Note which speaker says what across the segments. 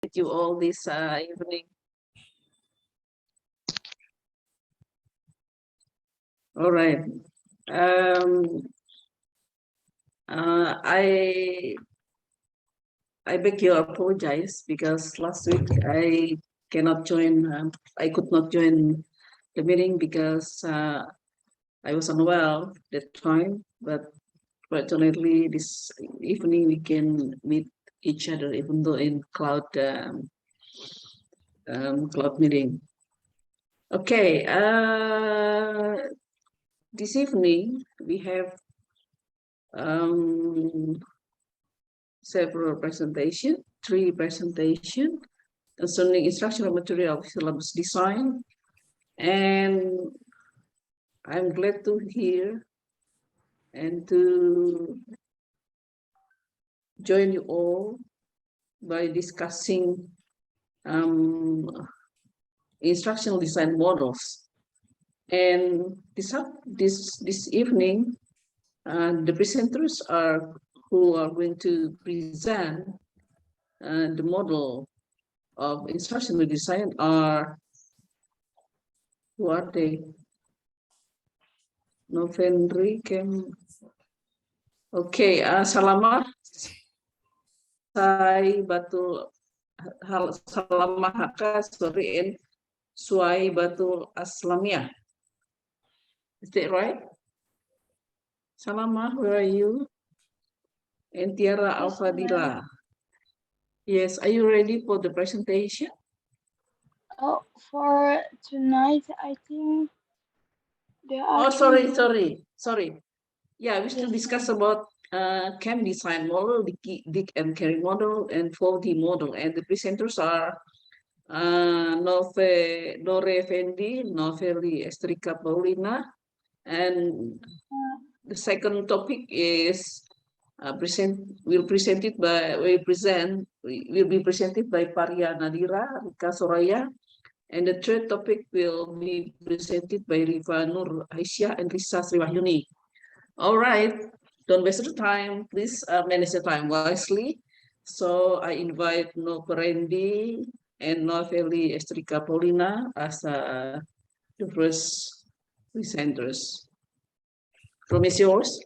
Speaker 1: with you all this evening. All right. I beg your apologize because last week I cannot join. I could not join the meeting because I was unwell that time. But fortunately, this evening we can meet each other, even though in cloud meeting. Okay. This evening we have several presentation, 3 presentation concerning instructional material syllabus design, and I'm glad to hear and to join you all by discussing instructional design models. And this evening, the presenters who are going to present the model of instructional design are, who are they? Novendri can. Okay, Salama Sai Batul Salama Haka, sorry, and Suai Batul Aslamia. Is that right? Salama, where are you? And Tiara Alfadila. Yes, are you ready for the presentation?
Speaker 2: Oh, for tonight, I think there are.
Speaker 1: Oh, sorry. Yeah, we still discuss about CAM design model, the Dick and Carry model, and 4D model. And the presenters are Nore Fendi, Noveli Estrika Paulina, and the second topic is will be presented by Paria Nadira, Rika Soraya, and the third topic will be presented by Riva Nur Aisyah and Risa Sriwahyuni. All right, don't waste your time. Please manage your time wisely. So I invite No Perendi and Noveli Estrika Paulina as the first presenters. Room is yours.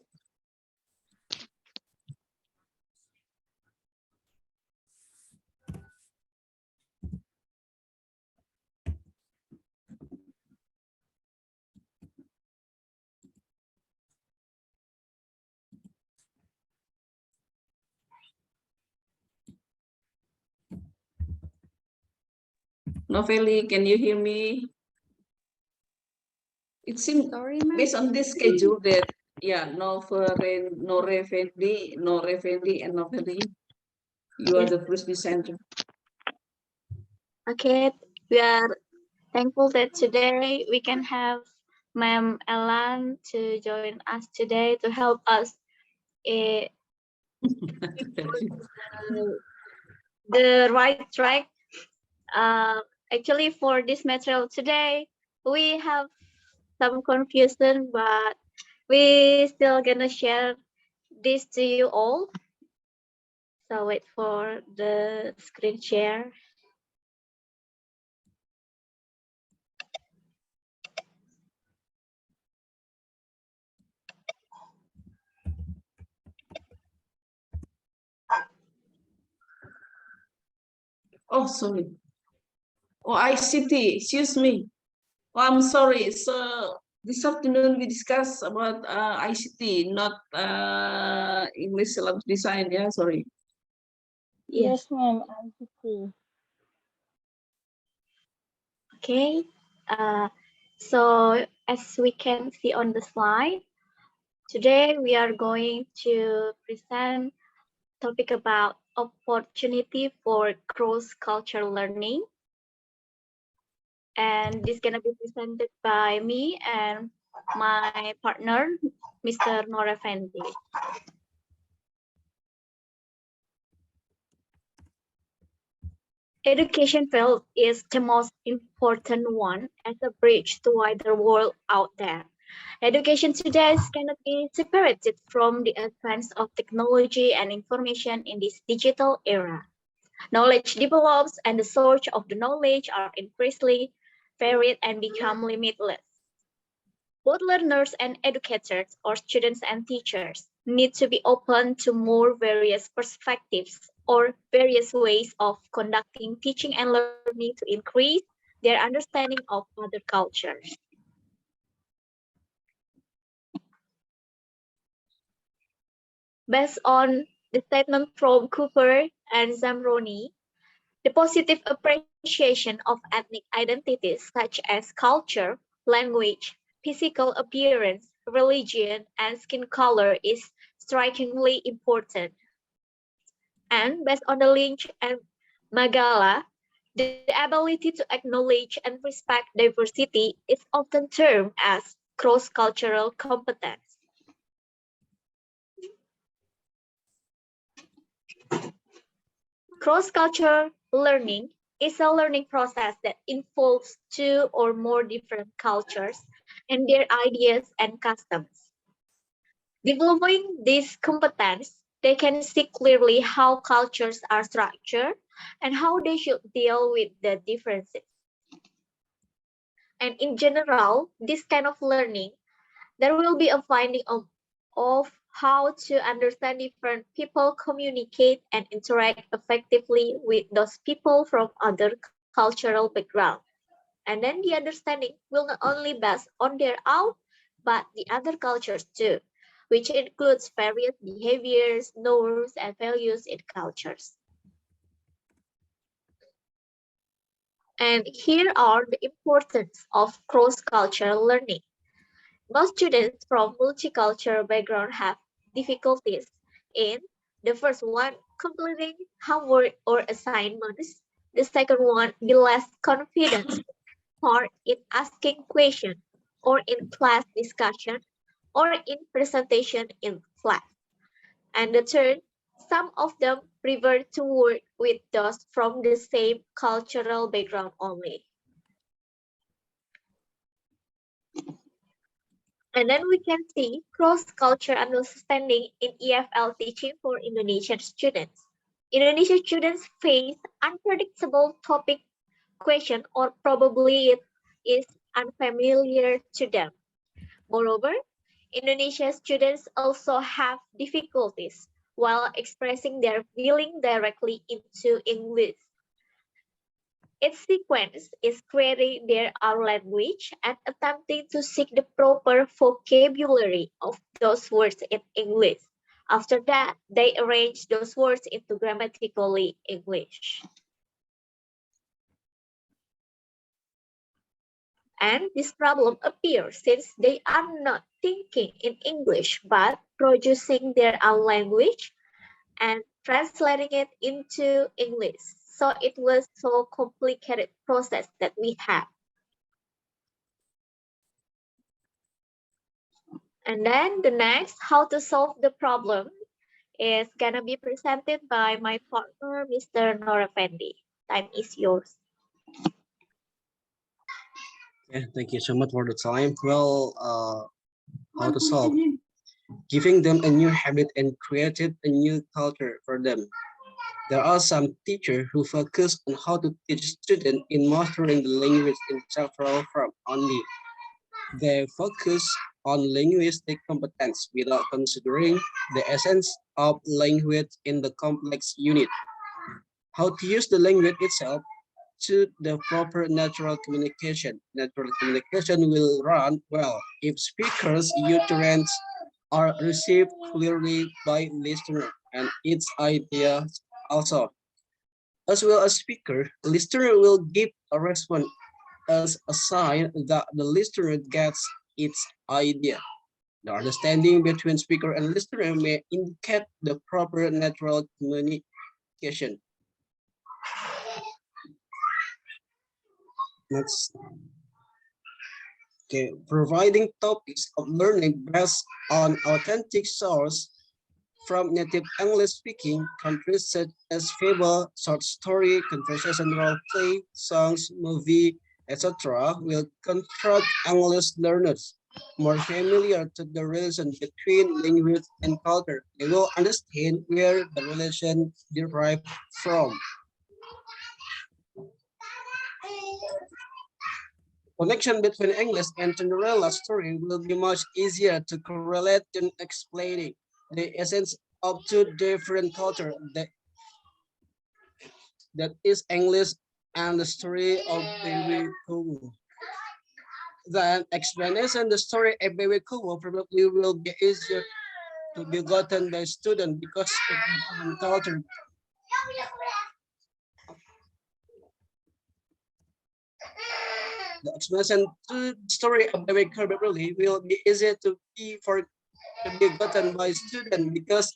Speaker 1: Noveli, can you hear me? It seems based on this schedule that Nore Fendi, and Noveli, you are the first presenter.
Speaker 2: Okay, we are thankful that today we can have Ma'am Ellen to join us today to help us the right track. Actually, for this material today, we have some confusion, but we still gonna share this to you all. So wait for the screen share.
Speaker 1: Oh, sorry. Oh, ICT, excuse me. Oh, I'm sorry. So this afternoon we discussed about ICT, not English syllabus design. Yeah, sorry.
Speaker 2: Yes, ma'am. ICT. Okay. So as we can see on the slide, today we are going to present topic about opportunity for cross-cultural learning. And this is gonna be presented by me and my partner, Mr. Nora Fendi. Education field is the most important one as a bridge to wider world out there. Education today cannot be separated from the advance of technology and information in this digital era. Knowledge develops and the source of the knowledge are increasingly varied and become limitless. Both learners and educators, or students and teachers, need to be open to more various perspectives or various ways of conducting teaching and learning to increase their understanding of other cultures. Based on the statement from Cooper and Zamroni, the positive appreciation of ethnic identities such as culture, language, physical appearance, religion, and skin color is strikingly important. And based on the Lynch and Magala, the ability to acknowledge and respect diversity is often termed as cross-cultural competence. Cross-cultural learning is a learning process that involves two or more different cultures and their ideas and customs. Developing this competence, they can see clearly how cultures are structured and how they should deal with the differences. And in general, this kind of learning, there will be a finding of how to understand different people, communicate and interact effectively with those people from other cultural backgrounds. And then the understanding will not only based on their own, but the other cultures too, which includes various behaviors, norms, and values in cultures. And here are the importance of cross-cultural learning. Most students from multicultural background have difficulties in the first one, completing homework or assignments. The second one, be less confident or in asking questions or in class discussion or in presentation in class. And the third, some of them prefer to work with those from the same cultural background only. And then we can see cross-cultural understanding in EFL teaching for Indonesian students. Indonesian students face unpredictable topic question or probably it is unfamiliar to them. Moreover, Indonesian students also have difficulties while expressing their feeling directly into English. Its sequence is creating their own language and attempting to seek the proper vocabulary of those words in English. After that, they arrange those words into grammatically English. And this problem appears since they are not thinking in English, but producing their own language and translating it into English. So it was so complicated process that we have. And then the next, how to solve the problem is gonna be presented by my partner, Mr. Norapendi. Time is yours.
Speaker 3: Yeah, thank you so much for the time. Well, how to solve? Giving them a new habit and created a new culture for them. There are some teachers who focus on how to teach students in mastering the language in several forms only. They focus on linguistic competence without considering the essence of language in the complex unit. How to use the language itself to the proper natural communication. Natural communication will run well if speakers' utterance are received clearly by listener and its ideas also. As well as speaker, listener will give a response as a sign that the listener gets its idea. The understanding between speaker and listener may indicate the proper natural communication. Next. Okay, providing topics of learning based on authentic source from native English-speaking countries such as fable, short story, conversation role play, songs, movie, etc. will construct English learners more familiar to the relation between language and culture. They will understand where the relation derived from. connection between English and Cinderella's story will be much easier to correlate than explaining the essence of two different cultures that is English and the story of Baby Kubu. The explanation the story of Baby Kubu probably will be easier to be gotten by students because of different culture. The explanation to the story of Baby Kubu probably will be easier to be gotten by students because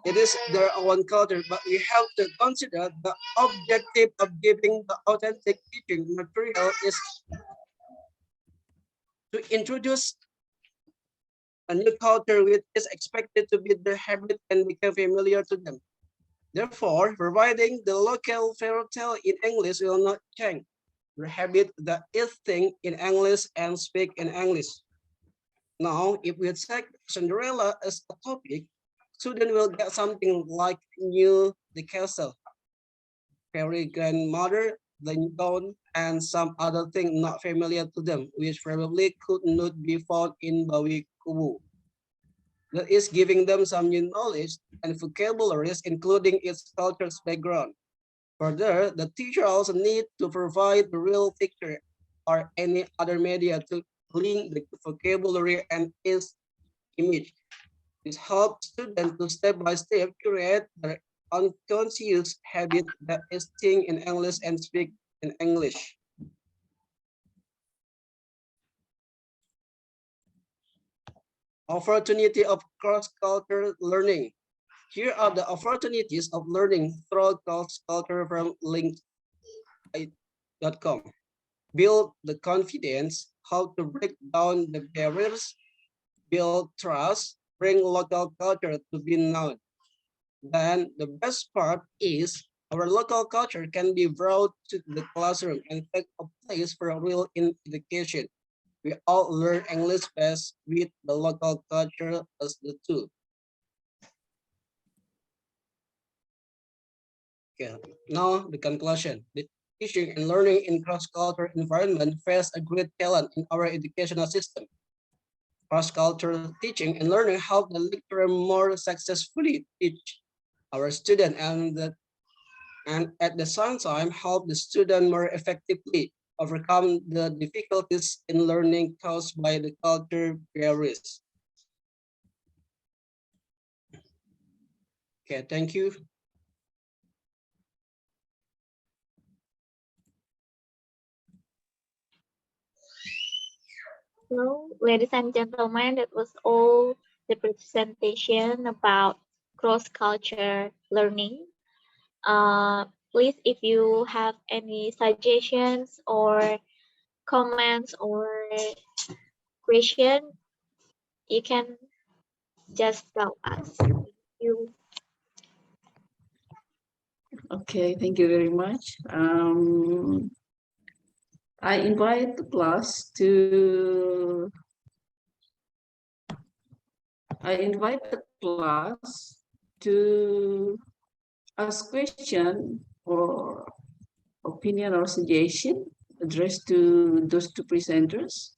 Speaker 3: it is their own culture, but we have to consider the objective of giving the authentic teaching material is to introduce a new culture which is expected to be their habit and become familiar to them. Therefore, providing the local fairy tale in English will not change the habit that is think in English and speak in English. Now, if we take Cinderella as a topic, students will get something like new the castle, fairy grandmother, the dawn, and some other thing not familiar to them, which probably could not be found in Bawi Kubu. That is giving them some new knowledge and vocabularies, including its culture's background. Further, the teacher also need to provide the real picture or any other media to link the vocabulary and its image. This helps students to step by step create their unconscious habit that is think in English and speak in English. Opportunity of cross-cultural learning. Here are the opportunities of learning through cross-culture from link.com. Build the confidence, how to break down the barriers, build trust, bring local culture to be known. Then the best part is our local culture can be brought to the classroom and take a place for a real education. We all learn English best with the local culture as the tool. Okay, now the conclusion. The teaching and learning in cross-cultural environment face a great talent in our educational system. Cross-cultural teaching and learning help the lecturer more successfully teach our student and at the same time help the student more effectively overcome the difficulties in learning caused by the culture barriers. Okay, thank you.
Speaker 2: So, ladies and gentlemen, that was all the presentation about cross-culture learning. Please, if you have any suggestions or comments or question, you can just tell us. You
Speaker 1: Okay, thank you very much. I invite the class to ask question or opinion or suggestion addressed to those two presenters.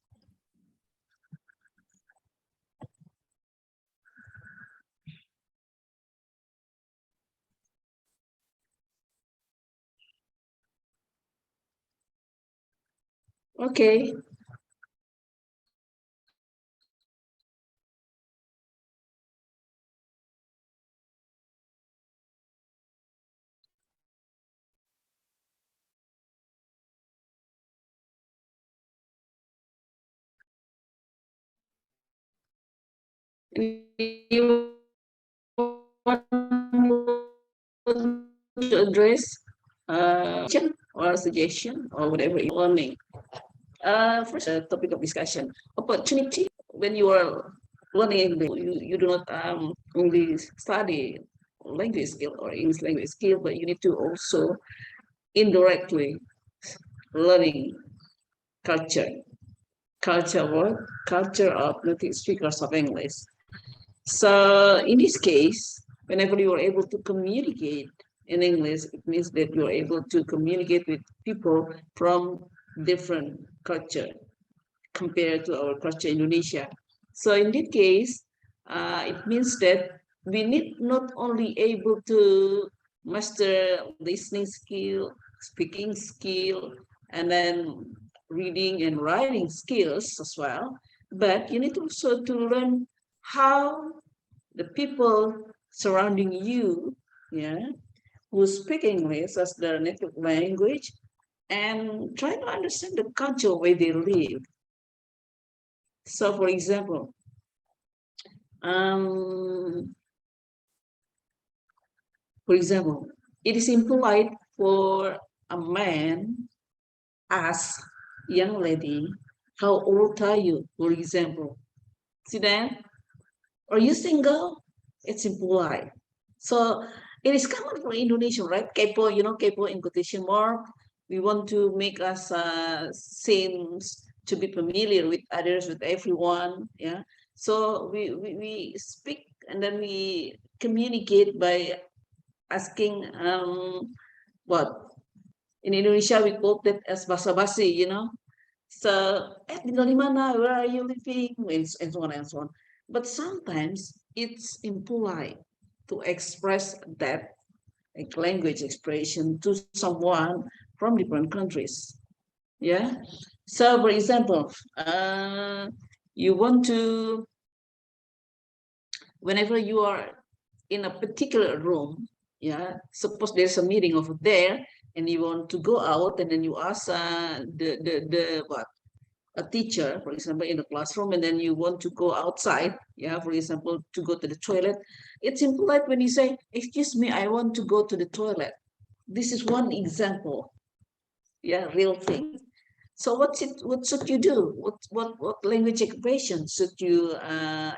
Speaker 1: Okay. You want to address or suggestion or whatever you're learning. First, topic of discussion, opportunity. When you are learning, you do not only study language skill or English language skill, but you need to also indirectly learning culture. Culture what? Culture of native speakers of English. So in this case, whenever you are able to communicate in English, it means that you're able to communicate with people from different culture compared to our culture Indonesia. So in this case, it means that we need not only able to master listening skill, speaking skill, and then reading and writing skills as well, but you need also to learn how the people surrounding you, yeah, who speak English as their native language, and try to understand the culture where they live. So, for example, um, it is impolite for a man ask young lady, "How old are you?" For example, see that? Are you single? It's impolite. So it is common for Indonesian, right? Kepo, you know, kepo in quotation mark. We want to make us seems to be familiar with others, with everyone. Yeah. So we speak and then we communicate by asking what in Indonesia we call that as basa-basi, you know. So, tinggal di mana? Where are you living? And so on and so on. But sometimes it's impolite to express that like language expression to someone from different countries. Yeah. So, for example, you want to, whenever you are in a particular room, yeah, suppose there's a meeting over there, and you want to go out, and then you ask the what a teacher, for example, in the classroom, and then you want to go outside, yeah, for example, to go to the toilet, it's impolite when you say, "Excuse me, I want to go to the toilet." This is one example, yeah, real thing. So what should you do? What language expression should you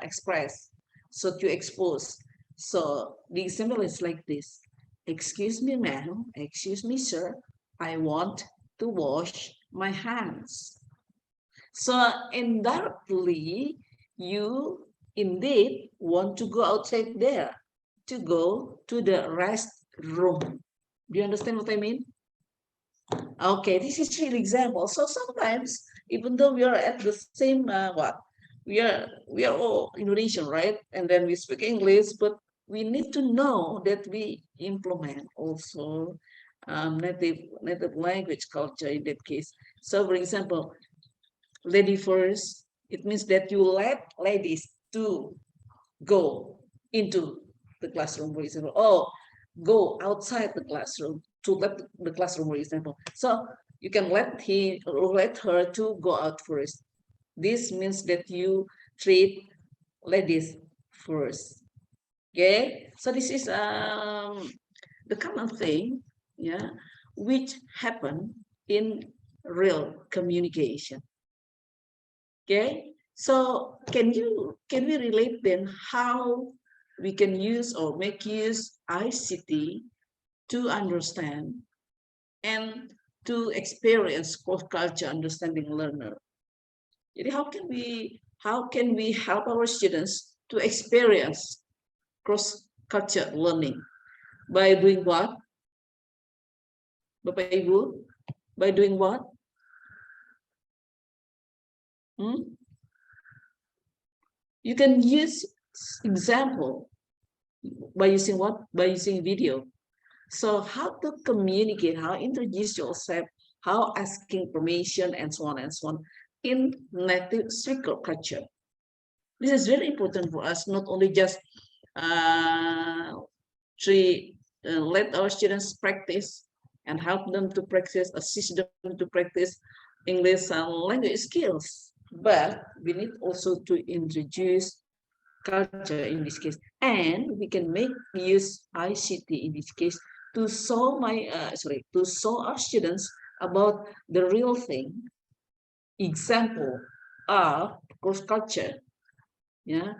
Speaker 1: express? Should you expose? So the example is like this: "Excuse me, ma'am. Excuse me, sir. I want to wash my hands." So indirectly, you indeed want to go outside there, to go to the rest room. Do you understand what I mean? Okay, this is real example. So sometimes, even though we are at the same we are all Indonesian, right? And then we speak English, but we need to know that we implement also native language culture in that case. So, for example, lady first, it means that you let ladies to go into the classroom, for example, or go outside the classroom to let the classroom, for example. So you can let he or let her to go out first. This means that you treat ladies first. Okay, so this is the common thing, yeah, which happen in real communication. Okay, so can we relate then how we can use or make use ICT to understand and to experience cross-culture understanding learner? Jadi how can we help our students to experience cross-culture learning by doing what? Bapak Ibu, by doing what? Hmm? You can use example by using what? By using video. So how to communicate, how introduce yourself, how asking permission, and so on and so on in native speaker culture. This is very important for us, not only just let our students practice and help them to practice, assist them to practice English and language skills, but we need also to introduce culture in this case, and we can make use ICT in this case to show our students about the real thing, example of cross culture, yeah,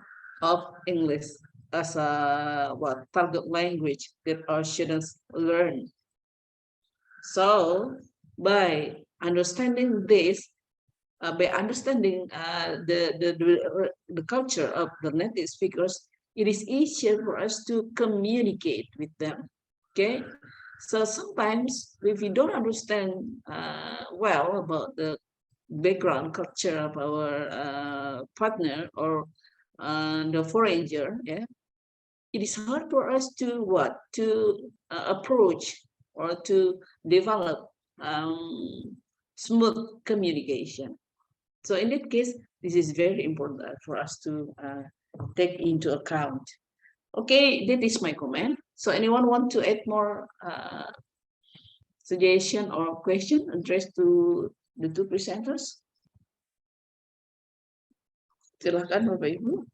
Speaker 1: of English as a target language that our students learn. So by understanding this, by understanding the culture of the native speakers, it is easier for us to communicate with them. Okay, So sometimes if we don't understand well about the background culture of our partner or the foreigner, yeah, it is hard for us to approach or to develop smooth communication. So in that case, this is very important for us to take into account. Okay, that is my comment. So anyone want to add more suggestion or question addressed to the two presenters? Silakan Bapak Ibu.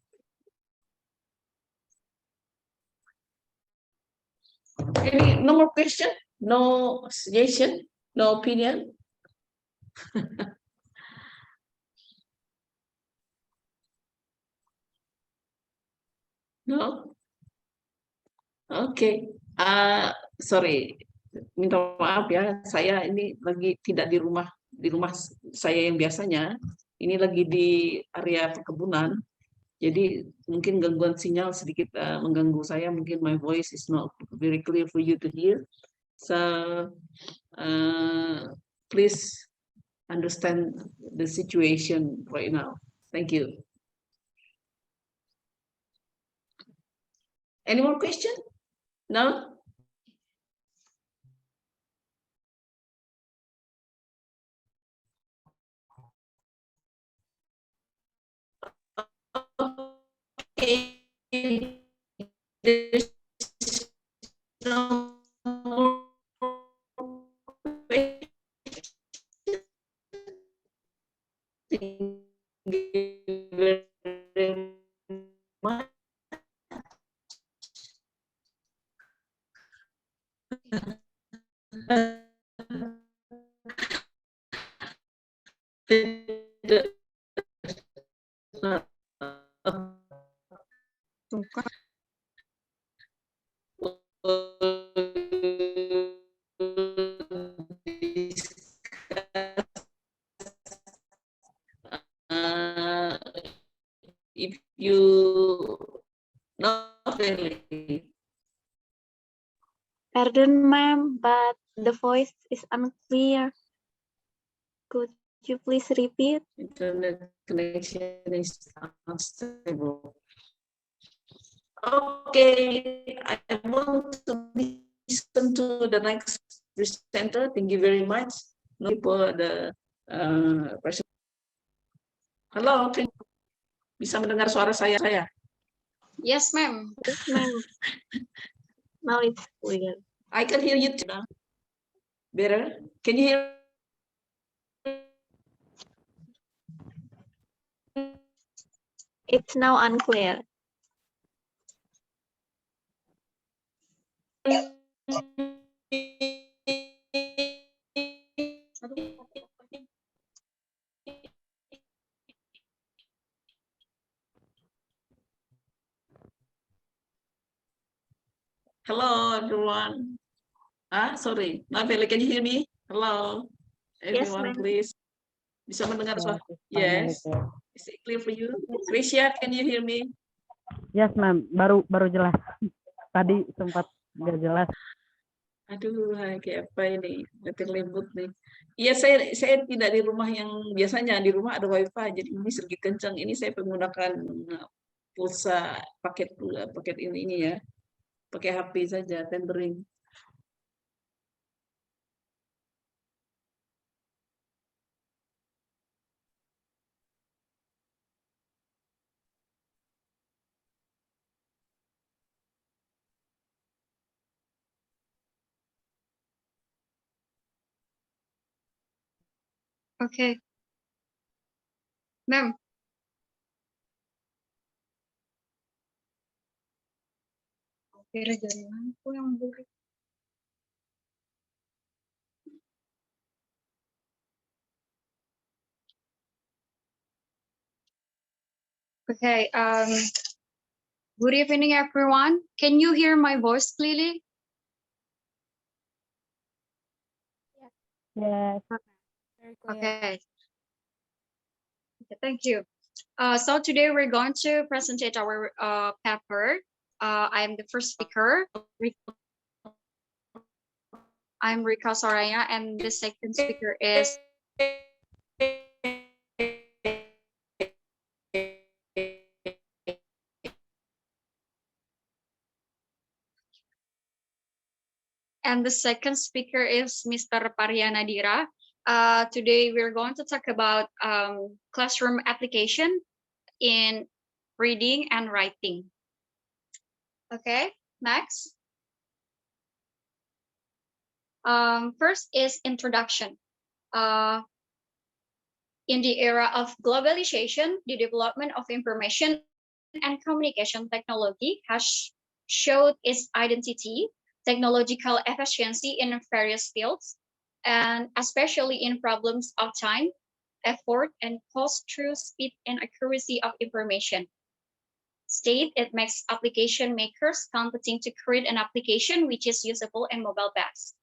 Speaker 1: Any no more question? No suggestion? No opinion? No? Oke. Sorry, minta maaf ya. Saya ini lagi tidak di rumah saya yang biasanya. Ini lagi di area perkebunan. Jadi mungkin gangguan sinyal sedikit mengganggu saya. Mungkin my voice is not very clear for you to hear. So please understand the situation right now. Thank you. Any more question? No? Okay. There's no more question. Thank you very much. If you not really.
Speaker 2: Pardon, ma'am, but the voice is unclear. Could you please repeat?
Speaker 1: Internet connection is unstable. Okay, I want to listen to the next presenter. Thank you very much. For the Halo, bisa mendengar suara saya?
Speaker 4: Yes, ma'am.
Speaker 2: Yes, ma'am. Now it's clear.
Speaker 1: I can hear you too now. Better? Can you hear?
Speaker 2: It's now unclear.
Speaker 1: Hello, everyone. Sorry, Nabele, can you hear me? Hello, everyone,
Speaker 2: ma'am.
Speaker 1: please. Bisa mendengar suara? Yes. Is it clear for you? Krisya, can you hear me?
Speaker 5: Yes, ma'am. Baru jelas. Tadi sempat nggak jelas.
Speaker 1: Aduh, kayak apa ini? Mati lembut nih. Iya, saya tidak di rumah yang biasanya. Di rumah ada wifi, jadi ini sedikit kencang. Ini saya menggunakan pulsa paket ini ya. Pakai HP saja, tethering.
Speaker 4: Okay. Ma'am. Gara-gara lampu yang buruk. Okay. Good evening, everyone. Can you hear my voice clearly?
Speaker 5: Yes.
Speaker 4: Okay. Thank you. So today we're going to present our paper. I'm the first speaker. I'm Rika Soraya, and the second speaker is Mr. Pariana Dira. Today we're going to talk about classroom application in reading and writing. Okay, next. First is introduction. In the era of globalization, the development of information and communication technology has showed its identity, technological efficiency in various fields, and especially in problems of time, effort, and cost through speed and accuracy of information. State it makes application makers competing to create an application which is usable and mobile-based.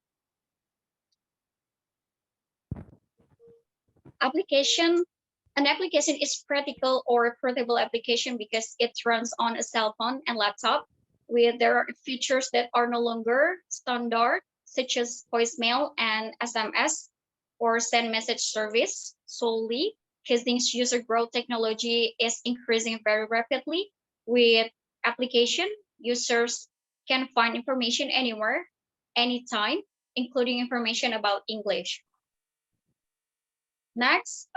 Speaker 4: An application is practical or portable application because it runs on a cell phone and laptop, where there are features that are no longer standard, such as voicemail and SMS, or send message service solely, because this user growth technology is increasing very rapidly. With application, users can find information anywhere, anytime, including information about English. Next,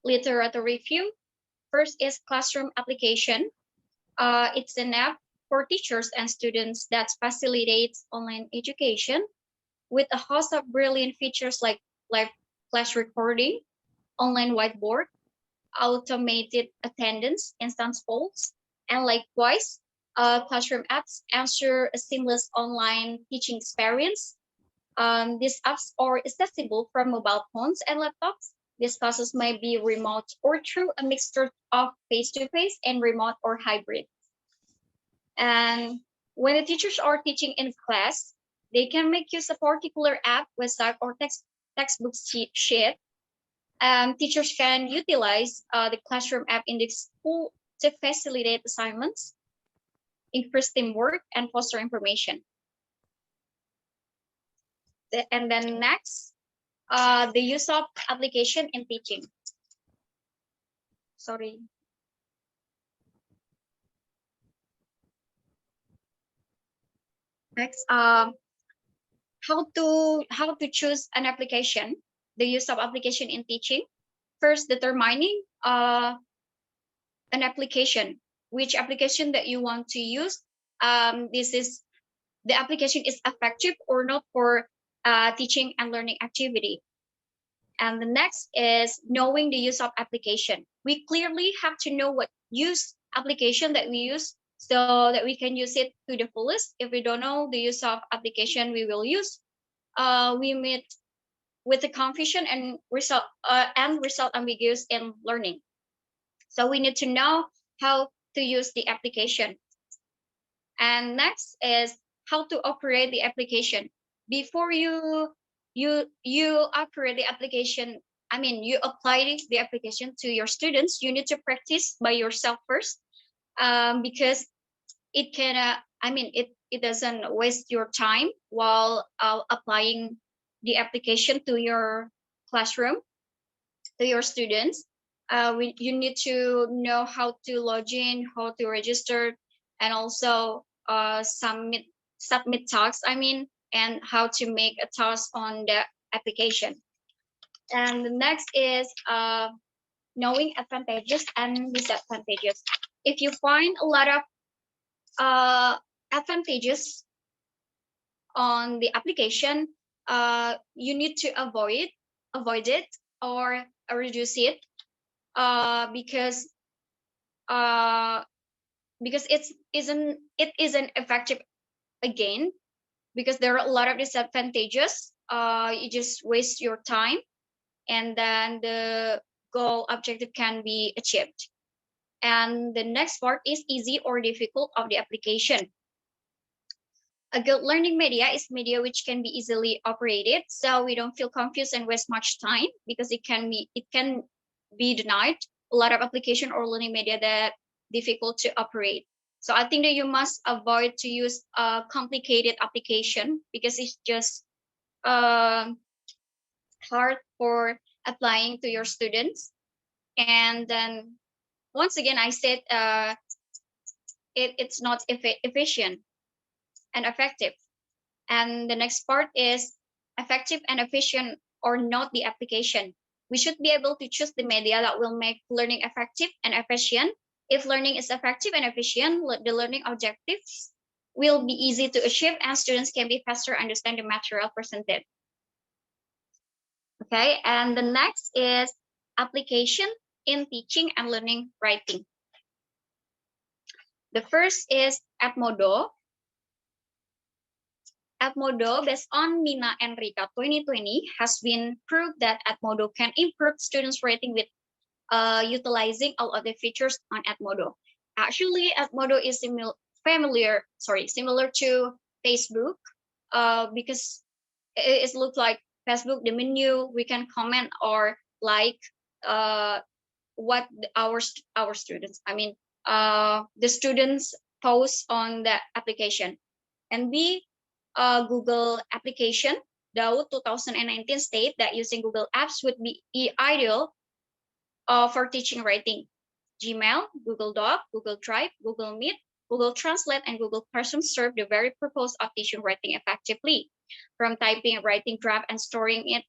Speaker 4: literature review. First is classroom application. It's an app for teachers and students that facilitates online education with a host of brilliant features like live class recording, online whiteboard, automated attendance, instant polls, and likewise, classroom apps ensure a seamless online teaching experience. These apps are accessible from mobile phones and laptops. These classes may be remote or through a mixture of face-to-face and remote or hybrid. And when the teachers are teaching in class, they can make use of a particular app, website, or textbook sheet. Teachers can utilize the classroom app in the school to facilitate assignments, increase teamwork, and foster information. And then next, the use of application in teaching. Sorry. Next, how to choose an application, the use of application in teaching. First, determining an application, which application that you want to use. The application is effective or not for teaching and learning activity. And the next is knowing the use of application. We clearly have to know what use application that we use so that we can use it to the fullest. If we don't know the use of application we will use, we meet with the confusion and result ambiguous in learning. So we need to know how to use the application. And next is how to operate the application. Before you operate the application, you apply the application to your students, you need to practice by yourself first, because it can it doesn't waste your time while applying the application to your classroom, to your students. You need to know how to log in, how to register, and also submit tasks, and how to make a task on the application. And the next is knowing advantages and disadvantages. If you find a lot of advantages on the application, you need to avoid it or reduce it, because it isn't effective again, because there are a lot of disadvantages. You just waste your time, and then the goal objective can be achieved. And the next part is easy or difficult of the application. A good learning media is media which can be easily operated, so we don't feel confused and waste much time, because it can be denied a lot of application or learning media that difficult to operate. So I think that you must avoid to use a complicated application because it's just hard for applying to your students. And then once again, I said it's not efficient and effective. And the next part is effective and efficient or not the application. We should be able to choose the media that will make learning effective and efficient. If learning is effective and efficient, the learning objectives will be easy to achieve and students can be faster understand the material presented. Okay, and the next is application in teaching and learning writing. The first is Edmodo. Edmodo, based on Mina and Rika 2020, has been proved that Edmodo can improve students' writing with utilizing all of the features on Edmodo. Actually, Edmodo is similar to Facebook because it looks like Facebook, the menu, we can comment or like what our students, the students post on the application. And Google application, though 2019 state that using Google Apps would be ideal for teaching writing. Gmail, Google Doc, Google Drive, Google Meet, Google Translate, and Google Classroom serve the very purpose of teaching writing effectively. From typing and writing draft and storing it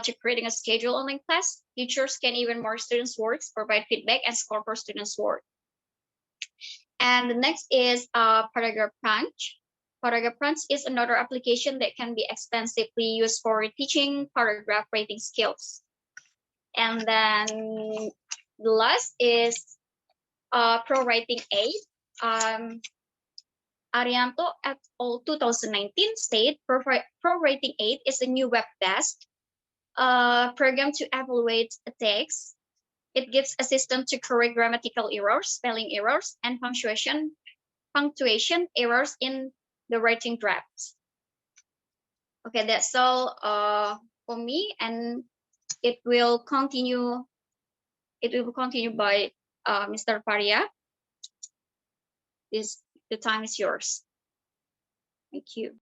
Speaker 4: to creating a schedule online class, teachers can even mark students' works, provide feedback, and score for students' work. And the next is Paragraph Punch. Paragraph Punch is another application that can be extensively used for teaching paragraph writing skills. And then the last is Pro Writing Aid. Arianto et al. 2019 state Pro Writing Aid is a new web-based program to evaluate a text. It gives assistance to correct grammatical errors, spelling errors, and punctuation errors in the writing drafts. Okay, that's all for me, and it will continue. It will continue by Mr. Faria. The time is yours. Thank you.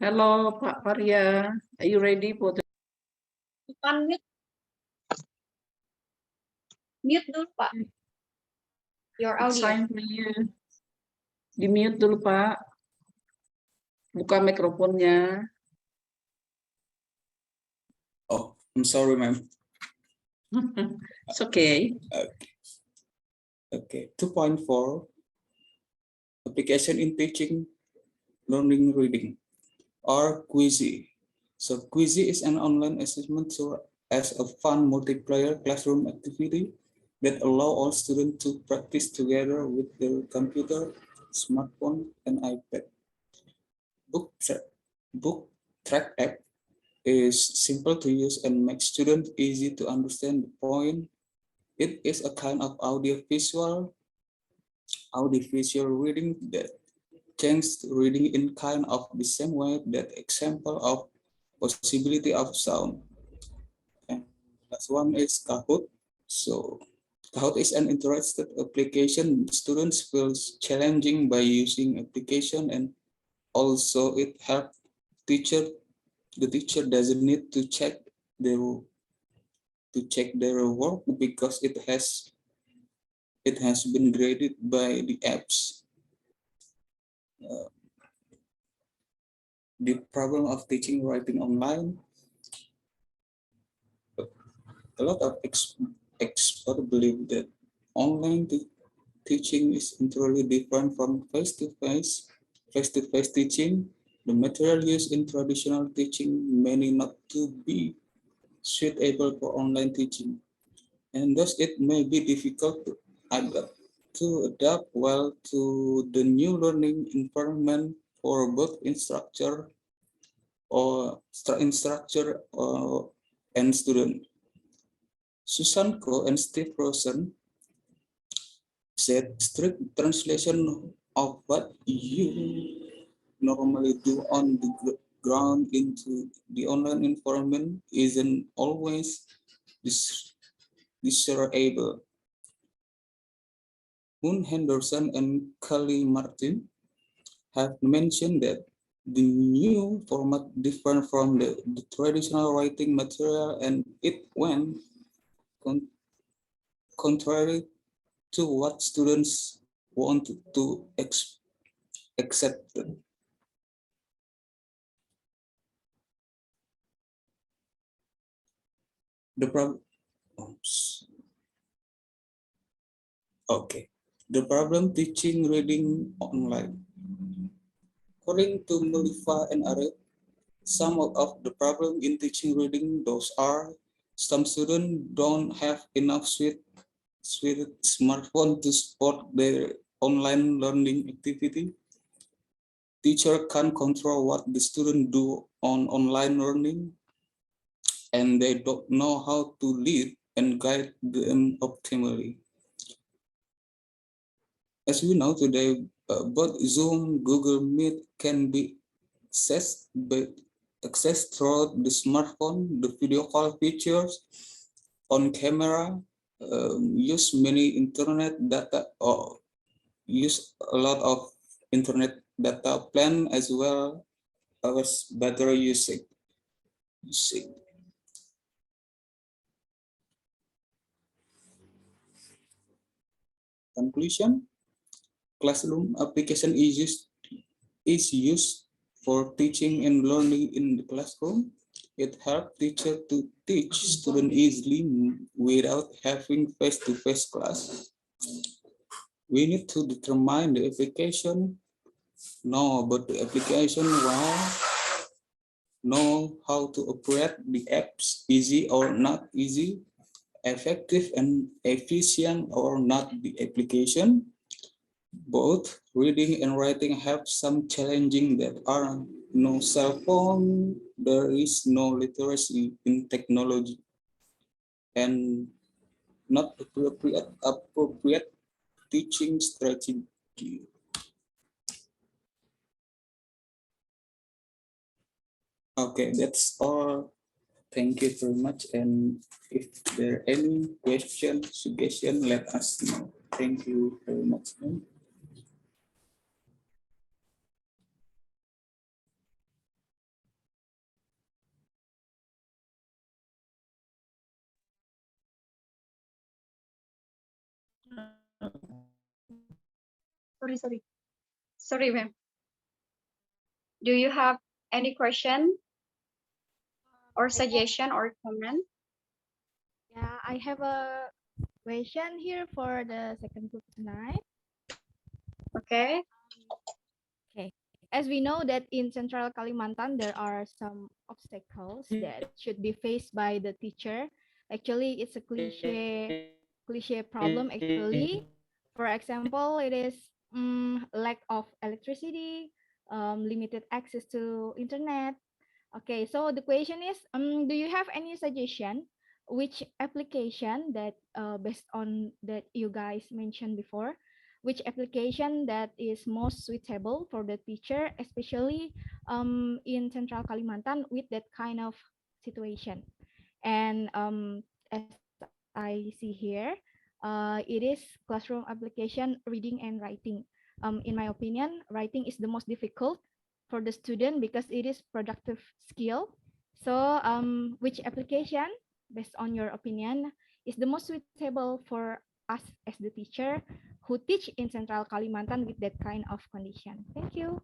Speaker 1: Hello, Pak Faria. Are you ready for the
Speaker 4: Unmute. Mute dulu, Pak. Your audio.
Speaker 1: sign for you? Di-mute dulu, Pak. Buka mikrofonnya.
Speaker 6: Oh, I'm sorry, ma'am.
Speaker 1: It's okay.
Speaker 6: Okay. 2.4 application in teaching, learning, reading, or Quizy. So Quizy is an online assessment tool as a fun multiplayer classroom activity that allow all students to practice together with their computer, smartphone, and iPad. Book Track app is simple to use and makes students easy to understand the point. It is a kind of audio-visual reading that changes reading in kind of the same way that example of possibility of sound. And last one is Kahoot. So Kahoot is an interested application. Students feel challenging by using application, and also it helps the teacher doesn't need to check their work because it has been graded by the apps. The problem of teaching writing online. A lot of experts believe that online teaching is entirely different from face-to-face teaching. The material used in traditional teaching may not to be suitable for online teaching. and thus it may be difficult to adapt well to the new learning environment for both instructor and student. Susan Ko and Steve Rosen said strict translation of what you normally do on the ground into the online environment isn't always desirable. Moon Henderson and Kelly Martin have mentioned that the new format different from the traditional writing material, and it went contrary to what students want to accept. The problem, okay. The problem teaching reading online. According to Mulifa and Arif, some of the problem in teaching reading those are some students don't have enough smartphone to support their online learning activity. Teacher can't control what the student do on online learning, and they don't know how to lead and guide them optimally. As we know today, both Zoom, Google Meet can be accessed through the smartphone, the video call features on camera, use many internet data or use a lot of internet data plan as well as battery usage. Conclusion, classroom application is used for teaching and learning in the classroom. It helps teacher to teach students easily without having face-to-face class. We need to determine the application, know about the application well, know how to operate the apps, easy or not easy, effective and efficient or not the application. Both reading and writing have some challenging that are no cell phone, there is no literacy in technology, and not appropriate teaching strategy. Okay, that's all. Thank you very much. And if there are any question, suggestion, let us know. Thank you very much.
Speaker 4: Sorry, ma'am. Do you have any question or suggestion or comment?
Speaker 7: Yeah, I have a question here for the second group tonight.
Speaker 4: Okay.
Speaker 7: Okay. As we know that in Central Kalimantan, there are some obstacles that should be faced by the teacher. Actually, it's a cliche problem actually. For example, it is lack of electricity, limited access to internet. Okay, so the question is, do you have any suggestion which application that based on that you guys mentioned before, which application that is most suitable for the teacher, especially in Central Kalimantan with that kind of situation? And as I see here, it is classroom application reading and writing. In my opinion, writing is the most difficult for the student because it is productive skill. So which application, based on your opinion, is the most suitable for us as the teacher who teach in Central Kalimantan with that kind of condition? Thank you.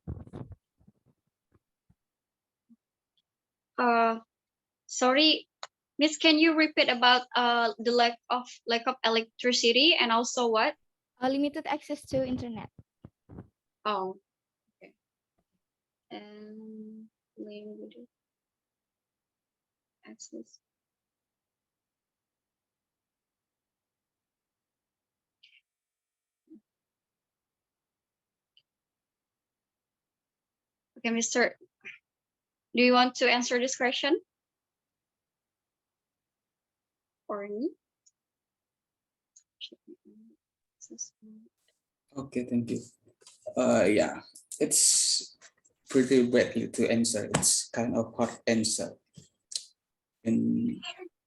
Speaker 4: Sorry, Miss, can you repeat about the lack of electricity and also what?
Speaker 7: Limited access to internet.
Speaker 4: Oh, okay. And limited access. Okay, Mr. Do you want to answer this question? Or me?
Speaker 6: Okay, thank you. Yeah, it's pretty badly to answer. It's kind of hard answer. In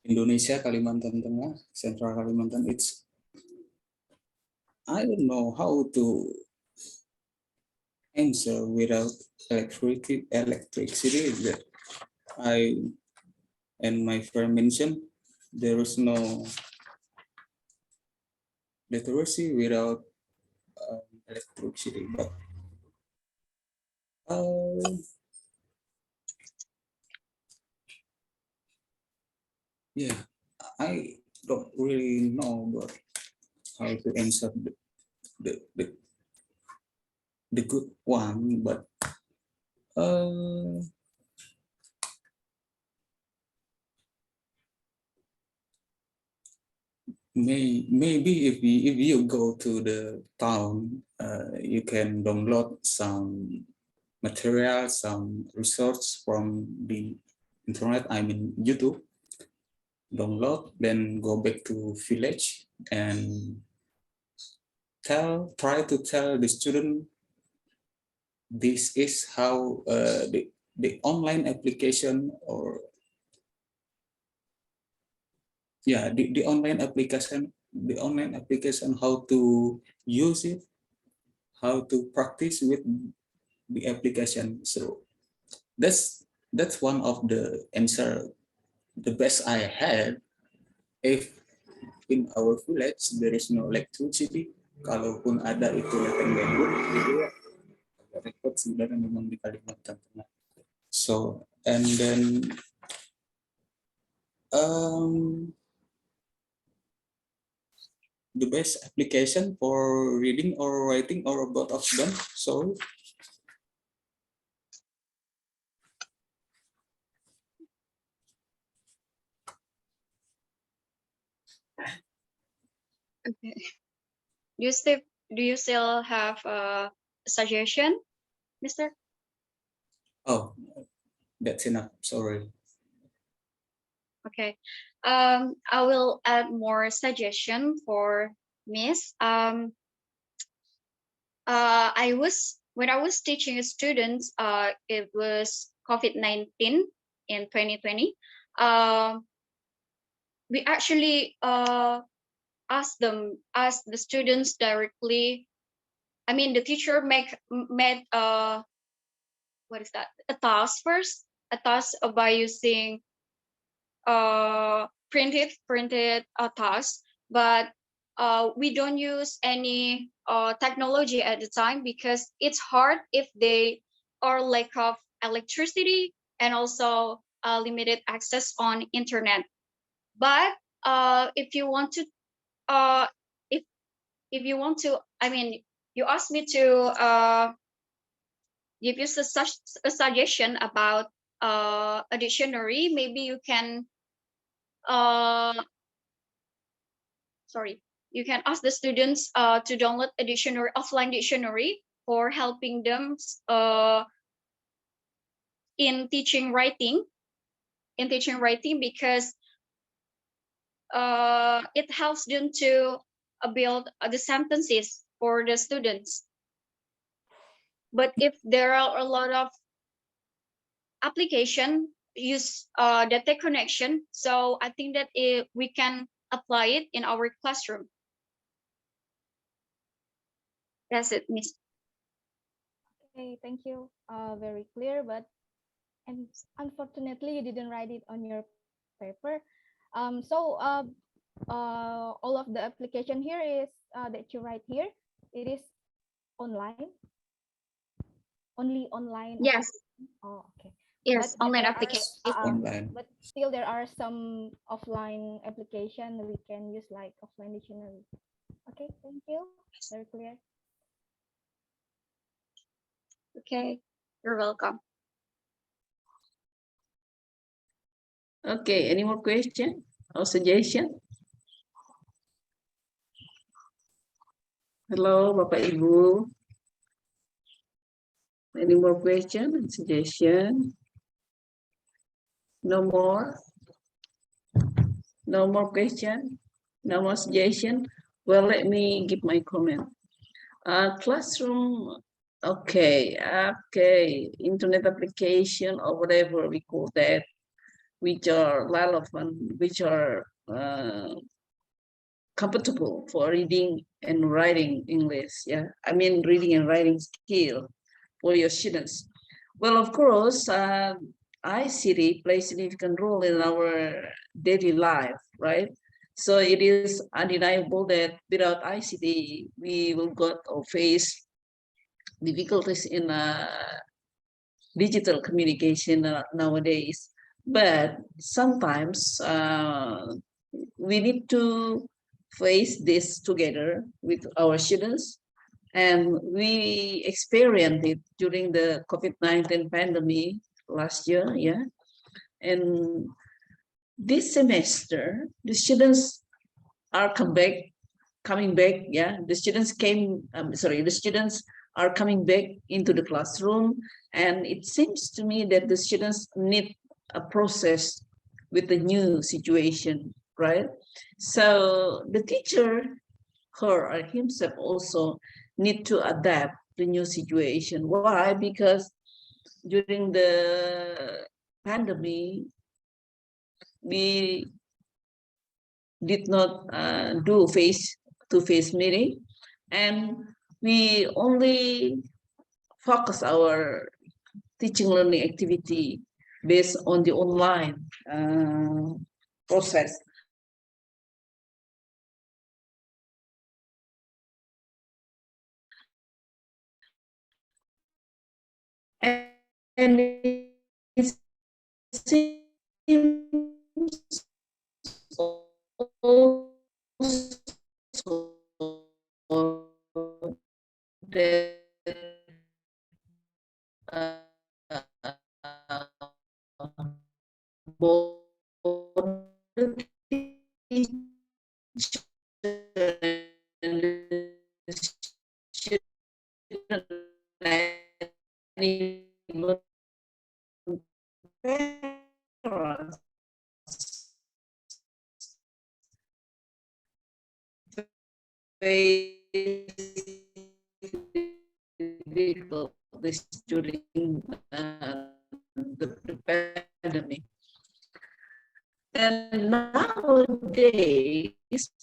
Speaker 6: Indonesia, Kalimantan Tengah, Central Kalimantan, it's, I don't know how to answer without electricity that I and my friend mentioned. There is no literacy without electricity, but yeah, I don't really know about how to answer the, the, the good one, but maybe if you go to the town, you can download some material, some resource from the internet, I mean YouTube, download, then go back to village and try to tell the student this is how the online application, or yeah, the online application, how to use it, how to practice with the application. So that's one of the answer, the best I had. If in our village there is no electricity, kalaupun ada itu leceng gambut gitu ya, agak repot sebenarnya memang di Kalimantan Tengah. So and then the best application for reading or writing or both of them. So
Speaker 4: Okay. Do you still have a suggestion, Mr.?
Speaker 6: oh, that's enough. Sorry.
Speaker 4: Okay. I will add more suggestion for Miss. When I was teaching students, it was COVID-19 in 2020. We actually asked the students directly. I mean, the teacher made what is that? A task first, a task by using printed task, but we don't use any technology at the time because it's hard if they are lack of electricity and also limited access on internet. But if you want to if you want to, I mean, you asked me to give you such a suggestion about a dictionary. Maybe you can you can ask the students to download a dictionary, offline dictionary, for helping them in teaching writing, because it helps them to build the sentences for the students. But if there are a lot of application use data connection, so I think that we can apply it in our classroom. That's it, Miss.
Speaker 7: Okay, thank you. Very clear, but unfortunately you didn't write it on your paper. All of the application here is that you write here, it is online, only online.
Speaker 4: Yes.
Speaker 7: Oh, okay.
Speaker 4: Yes,
Speaker 7: But
Speaker 4: online
Speaker 7: there
Speaker 4: application.
Speaker 6: Online.
Speaker 7: But still there are some offline application we can use, like offline dictionary. Okay, thank you. Very clear.
Speaker 4: Okay, you're welcome.
Speaker 1: Okay, any more question or suggestion? Hello, Bapak Ibu. Any more question and suggestion? No more? No more question? No more suggestion? Well, let me give my comment. Classroom, okay, internet application or whatever we call that, which are relevant, which are compatible for reading and writing English. Yeah, I mean reading and writing skill for your students. Well, of course, ICT plays a significant role in our daily life, right? So it is undeniable that without ICT, we will got or face difficulties in digital communication nowadays. But sometimes we need to face this together with our students, and we experienced it during the COVID-19 pandemic last year, yeah. And this semester, the students are coming back, yeah. The students the students are coming back into the classroom, and it seems to me that the students need a process with the new situation, right? So the teacher, her or himself, also need to adapt the new situation. Why? Because during the pandemic, we did not do face-to-face meeting, and we only focus our teaching learning activity based on the online process. And it seems also that both the teacher and the student and even parents face difficulties during the pandemic. And nowadays,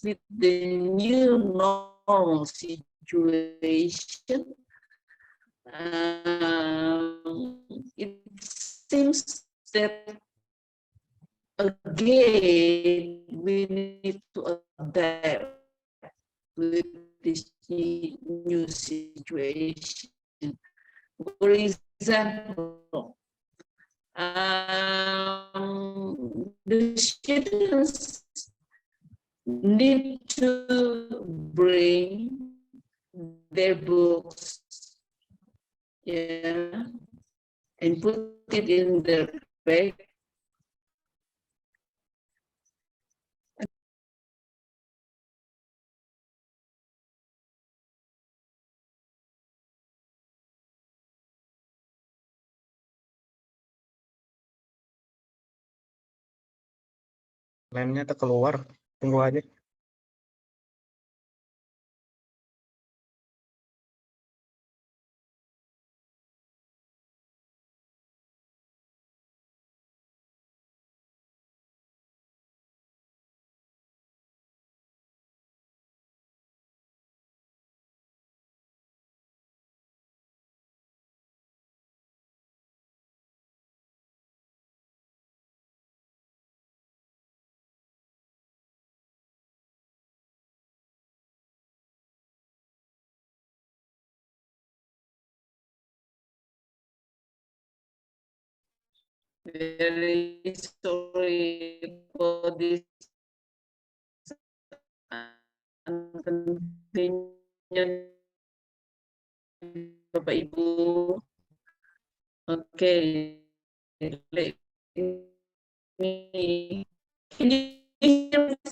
Speaker 1: with the new normal situation, it seems that again we need to adapt with this new situation. For example, the students need to bring their books, yeah, and put it in their bag.
Speaker 3: Lemnya tuh keluar, tunggu aja.
Speaker 1: Very sorry for this inconvenience, Bapak Ibu. Okay, let me. Can you hear me?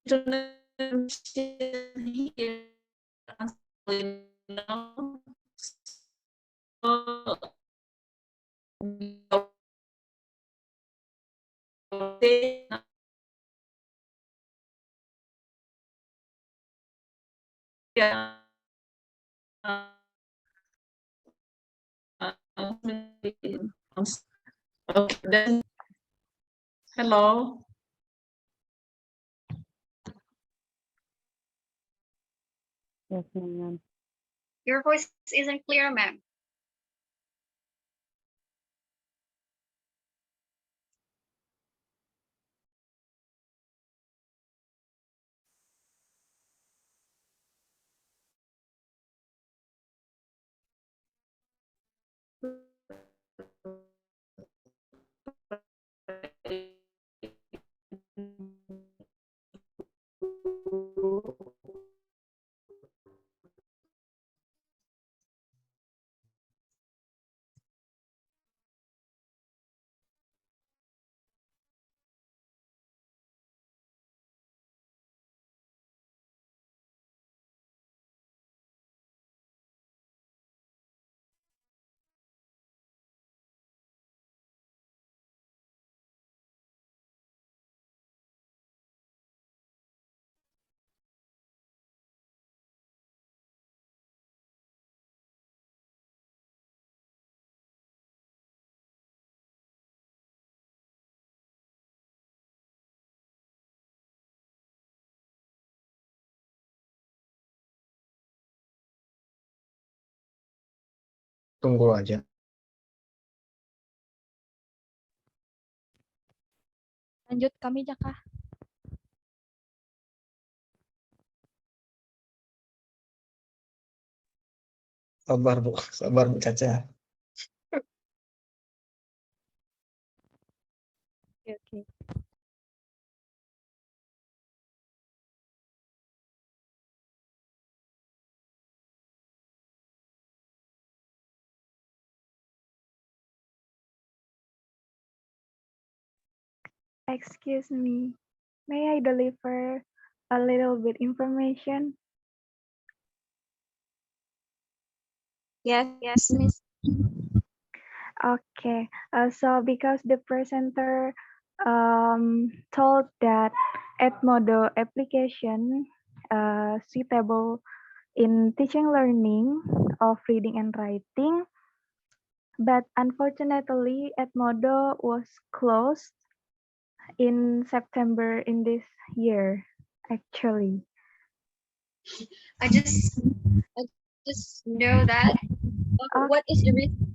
Speaker 1: Indonesian here. Now, so, yeah. Okay, then, hello.
Speaker 5: Yes, ma'am.
Speaker 4: Your voice isn't clear, ma'am.
Speaker 8: Tunggu aja.
Speaker 7: Lanjut kami Jaka.
Speaker 8: Sabar Bu, sabar Bu Caca.
Speaker 7: Oke, oke.
Speaker 9: Excuse me, may I deliver a little bit information?
Speaker 4: Yes, yes, Miss.
Speaker 9: Okay, so because the presenter told that Edmodo application suitable in teaching learning of reading and writing, but unfortunately Edmodo was closed in September in this year, actually.
Speaker 4: I just know that. What is the reason?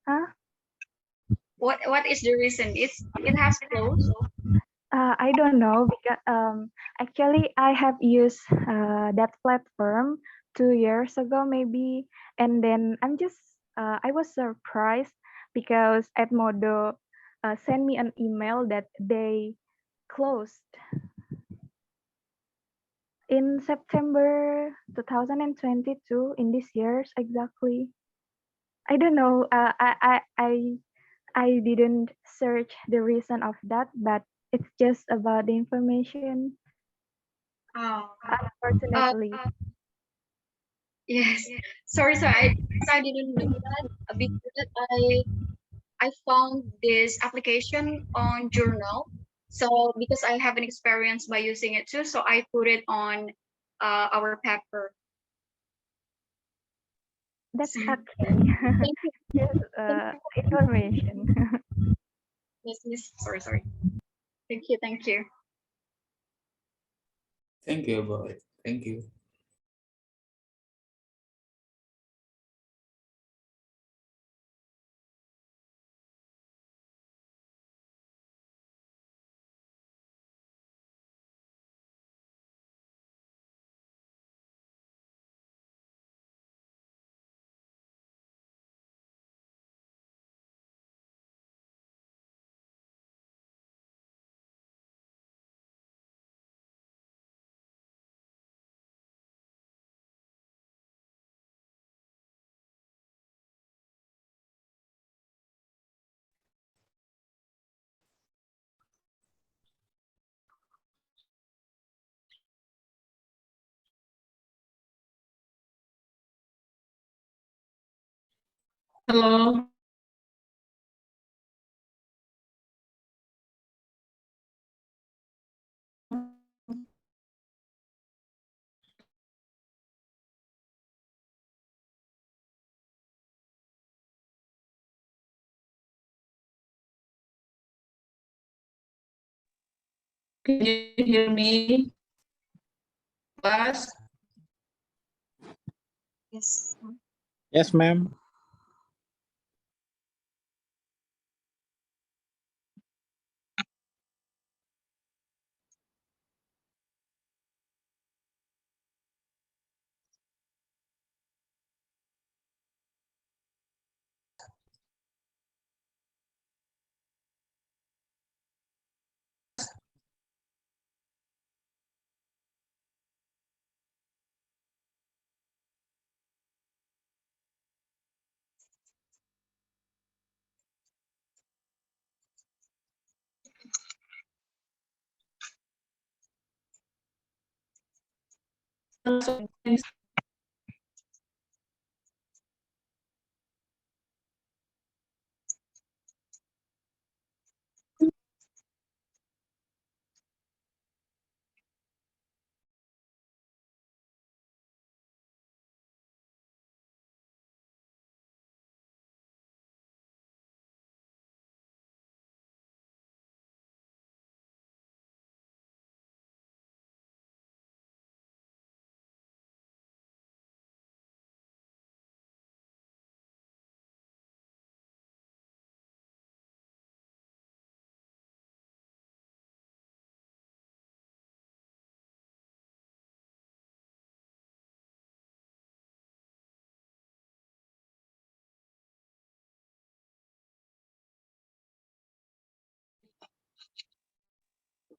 Speaker 9: Huh?
Speaker 4: What is the reason? It has closed.
Speaker 9: I don't know because actually I have used that platform 2 years ago maybe, and then I was surprised because Edmodo sent me an email that they closed in September 2022 in this years exactly. I don't know. I didn't search the reason of that, but it's just about the information.
Speaker 4: Oh,
Speaker 9: Unfortunately,
Speaker 4: yes. Sorry, I didn't know that because I found this application on Journal. So because I have an experience by using it too, so I put it on our paper.
Speaker 9: that's
Speaker 4: So,
Speaker 9: okay.
Speaker 4: thank you.
Speaker 9: Just information.
Speaker 4: Yes, miss. Sorry. Thank you, thank you.
Speaker 6: Thank you, boy. Thank you.
Speaker 1: Halo. Can you hear me, class?
Speaker 4: Yes.
Speaker 10: Yes, ma'am.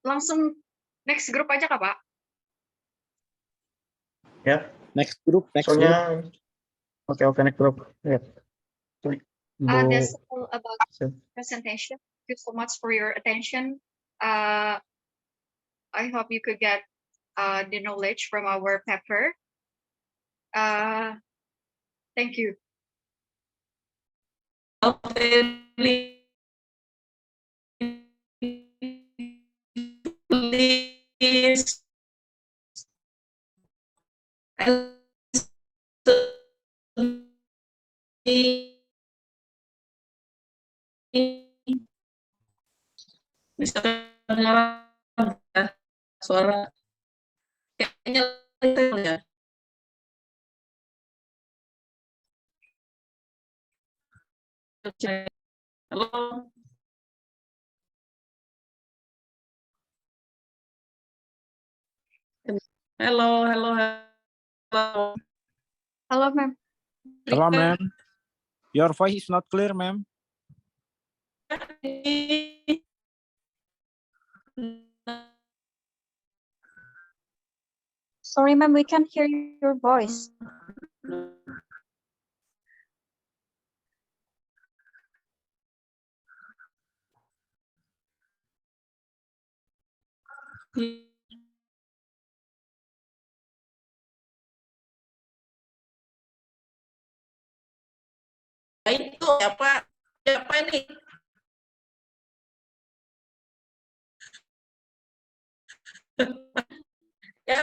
Speaker 4: Langsung next group aja Kak, Pak?
Speaker 8: Ya,
Speaker 10: Next group, next group.
Speaker 8: soalnya oke next group. Ya.
Speaker 4: That's
Speaker 8: Bu,
Speaker 4: all about
Speaker 8: Sip.
Speaker 4: presentation. Thank you so much for your attention. I hope you could get the knowledge from our paper. Thank you.
Speaker 1: Please. Bisa dengar suara kayaknya ya. Halo. Halo, halo, halo.
Speaker 4: Hello, ma'am.
Speaker 10: Hello, ma'am. Your voice is not clear, ma'am.
Speaker 4: Sorry, ma'am, we can't hear your voice.
Speaker 1: Itu siapa? Siapa ini? Ya.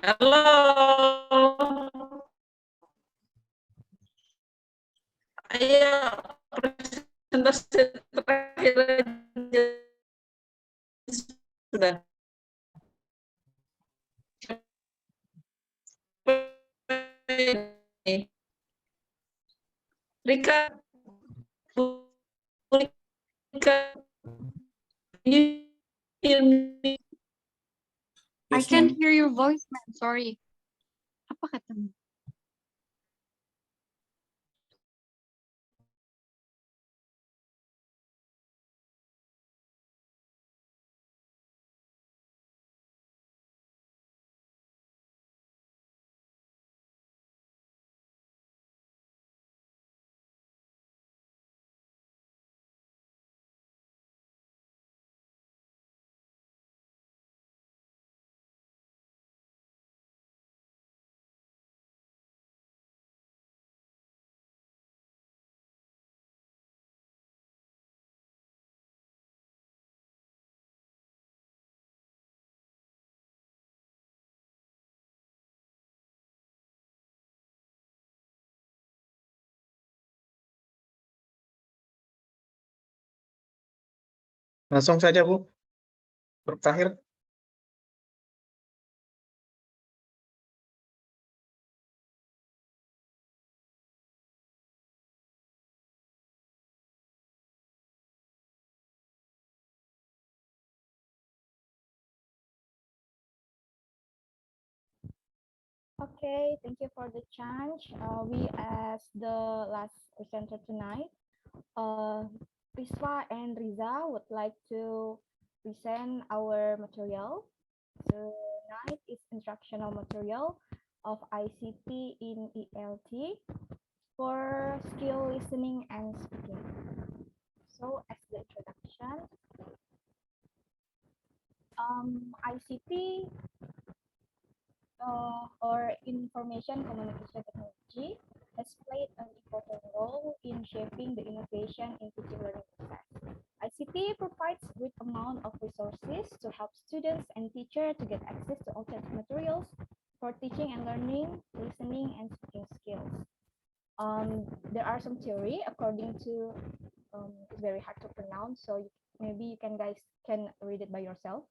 Speaker 1: Halo. Ayo presentasi terakhir aja. Sudah. Rika, Rika, you hear me?
Speaker 4: I
Speaker 6: Yes,
Speaker 4: can't
Speaker 6: ma'am.
Speaker 4: hear your voice, ma'am. Sorry. Apa katamu?
Speaker 8: Langsung saja, Bu. Terakhir.
Speaker 7: Okay, thank you for the chance. We as the last presenter tonight, uh, Riswa and Riza would like to present our material. Tonight is instructional material of ICT in ELT for skill listening and speaking. So as the introduction, ICT or information communication technology has played an important role in shaping the innovation in teaching learning process. ICT provides great amount of resources to help students and teachers to get access to alternative materials for teaching and learning, listening, and speaking skills. There are some theory according to it's very hard to pronounce, so maybe you guys can read it by yourself.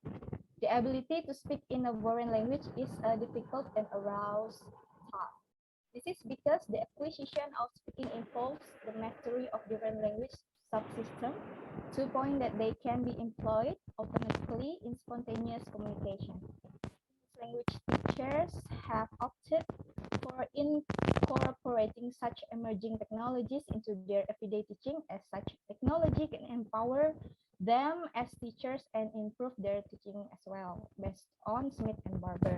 Speaker 7: The ability to speak in a foreign language is a difficult and aroused task. This is because the acquisition of speaking involves the mastery of different language subsystems to the point that they can be employed automatically in spontaneous communication. Language teachers have opted for incorporating such emerging technologies into their everyday teaching, as such technology can empower them as teachers and improve their teaching as well, based on Smith and Barber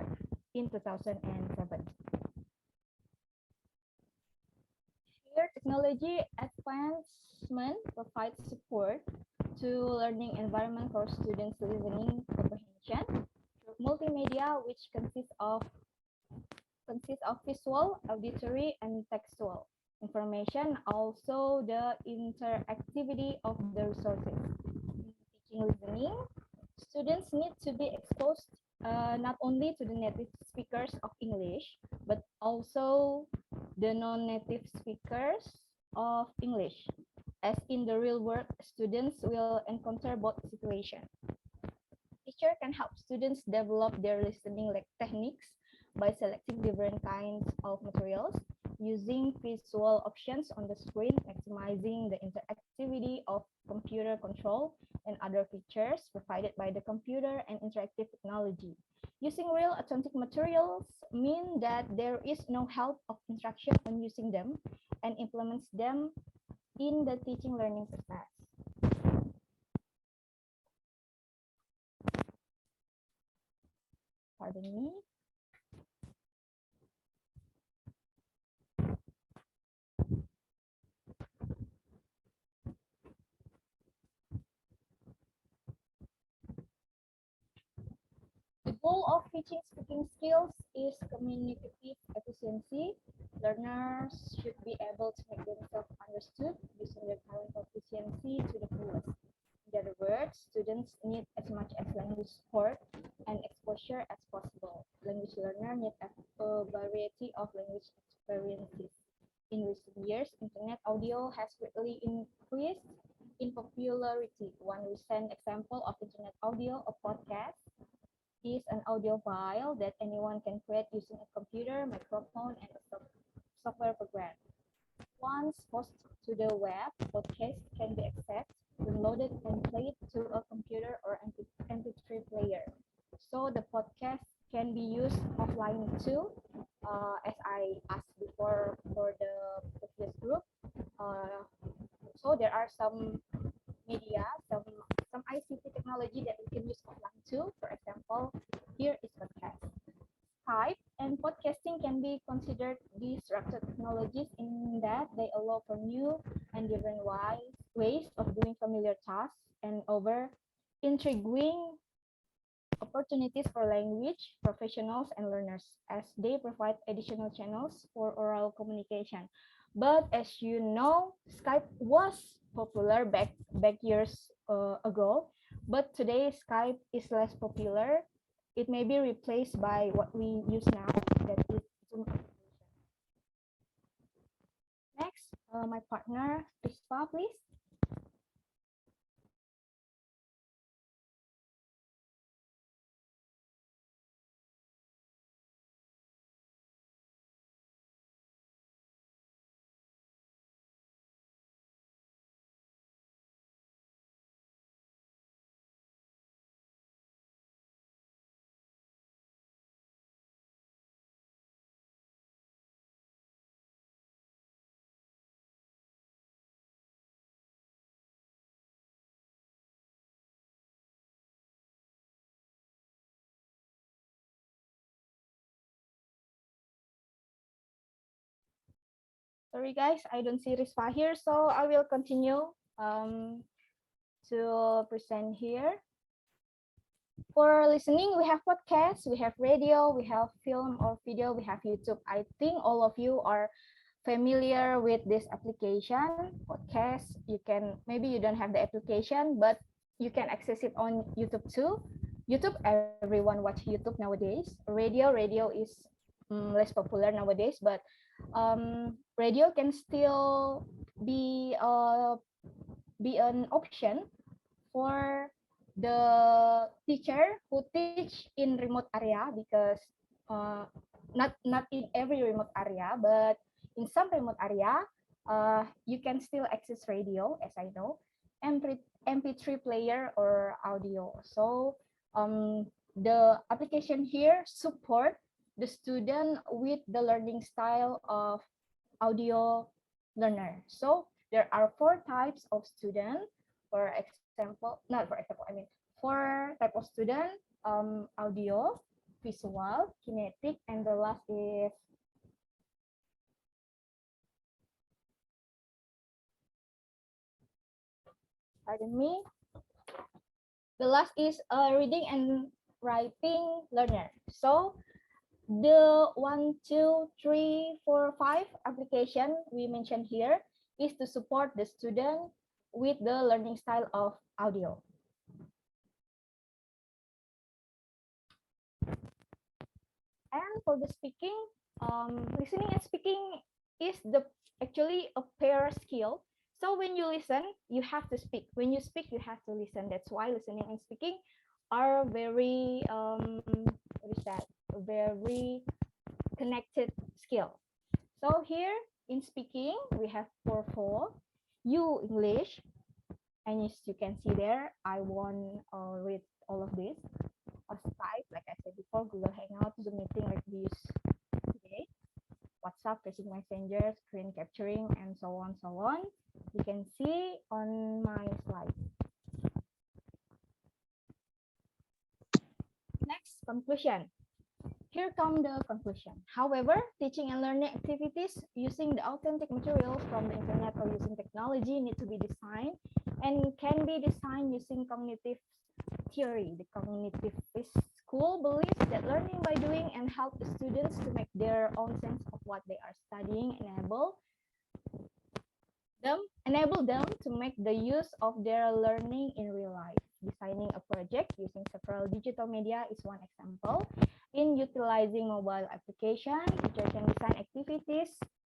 Speaker 7: in 2007. Here, technology advancement provides support to learning environment for students' listening comprehension through multimedia, which consists of visual, auditory, and textual information, also the interactivity of the resources. In teaching listening, students need to be exposed not only to the native speakers of English, but also the non-native speakers of English. As in the real world, students will encounter both situations. Teacher can help students develop their listening techniques by selecting different kinds of materials, using visual options on the screen, maximizing the interactivity of computer control and other features provided by the computer and interactive technology. Using real authentic materials mean that there is no help of instruction on using them and implements them in the teaching learning process. Pardon me. The goal of teaching speaking skills is communicative efficiency. Learners should be able to make themselves understood using their current proficiency to the fullest. In other words, students need as much as language support and exposure as possible. Language learners need a variety of language experiences. In recent years, internet audio has greatly increased in popularity. One recent example of internet audio, a podcast, is an audio file that anyone can create using a computer, microphone, and a software program. Once posted to the web, podcast can be accessed, downloaded, and played to a computer or MP3 player. So the podcast can be used offline too, as I asked before for the previous group. So there are some media, some ICT technology that we can use offline too. For example, here is podcast. Skype and podcasting can be considered disruptive technologies in that they allow for new and different ways of doing familiar tasks and over intriguing opportunities for language professionals and learners as they provide additional channels for oral communication. But as you know, Skype was popular back years ago, but today Skype is less popular. It may be replaced by what we use now, that is Zoom application. Next, my partner, Prispa, please. Sorry guys, I don't see Rispa here, so I will continue to present here. For listening, we have podcasts, we have radio, we have film or video, we have YouTube. I think all of you are familiar with this application, podcast. You can, maybe you don't have the application, but you can access it on YouTube too. YouTube, everyone watch YouTube nowadays. Radio is less popular nowadays, but radio can still be an option for the teacher who teach in remote area, because not in every remote area, but in some remote area, you can still access radio, as I know, MP3 player or audio. So the application here support the student with the learning style of audio learner. So there are 4 types of student. For example, not for example, I mean 4 type of student: audio, visual, kinetic, and the last is pardon me. The last is reading and writing learner. So the 1, 2, 3, 4, 5 application we mentioned here is to support the student with the learning style of audio. And for the speaking, listening and speaking is actually a pair skill. So when you listen, you have to speak. When you speak, you have to listen. That's why listening and speaking are very very connected skill. So here in speaking, we have 4. You English, and as you can see there, I won't read all of this. Skype, like I said before, Google Hangout, Zoom meeting like we use today, WhatsApp, Facebook Messenger, screen capturing, and so on, so on. You can see on my slide. Next, conclusion. Here come the conclusion. However, teaching and learning activities using the authentic materials from the internet or using technology need to be designed and can be designed using cognitive theory. The cognitivist school believes that learning by doing and help the students to make their own sense of what they are studying, enable them to make the use of their learning in real life. Designing a project using several digital media is one example. In utilizing mobile application, teacher can design activities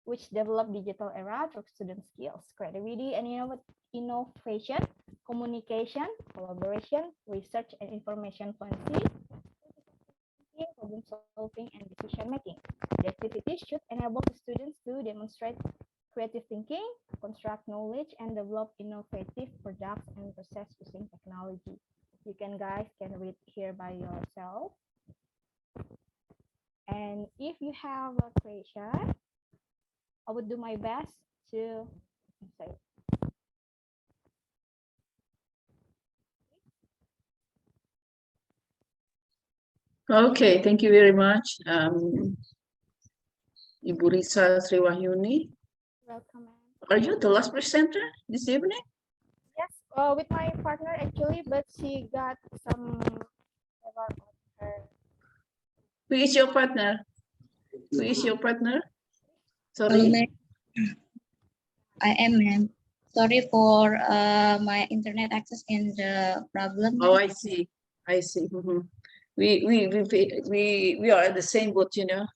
Speaker 7: which develop digital era through student skills, creativity, and innovation, communication, collaboration, research and information fluency, problem solving, and decision making. The activities should enable the students to demonstrate creative thinking, construct knowledge, and develop innovative products and process using technology. You guys can read here by yourself. And if you have a question, I would do my best to say.
Speaker 1: Okay, thank you very much, Ibu Risa Sriwahyuni.
Speaker 7: Welcome, ma'am.
Speaker 1: Are you the last presenter this evening?
Speaker 7: Yes, with my partner actually, but she got some error on her.
Speaker 1: Who is your partner? Who is your partner?
Speaker 11: Hello,
Speaker 1: Sorry.
Speaker 11: ma'am. I am, ma'am. Sorry for my internet access and the problem.
Speaker 1: Oh, I see. I see. Mhm. We are in the same boat, you know.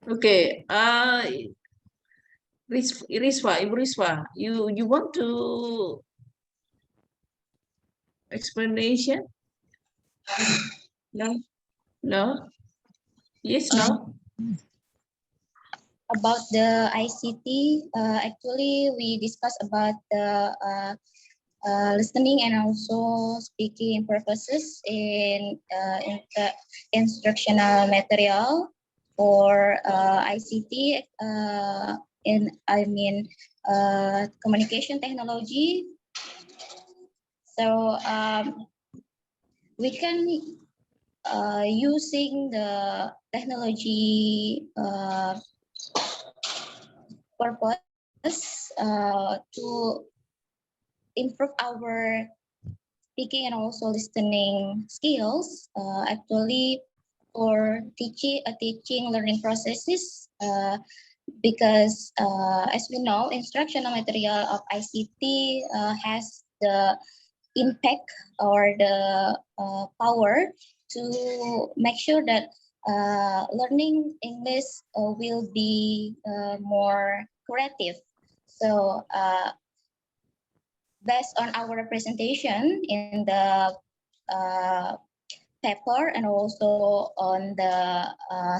Speaker 1: Okay. Riswa, Ibu Riswa, you want to explanation? No. No. Yes. No.
Speaker 11: About the ICT, actually we discussed about the listening and also speaking purposes in the instructional material for ICT communication technology. So we can using the technology purpose to improve our speaking and also listening skills. Actually, for teaching learning processes, because as we know, instructional material of ICT has the impact or the power to make sure that learning English will be more creative. So based on our presentation in the paper and also on the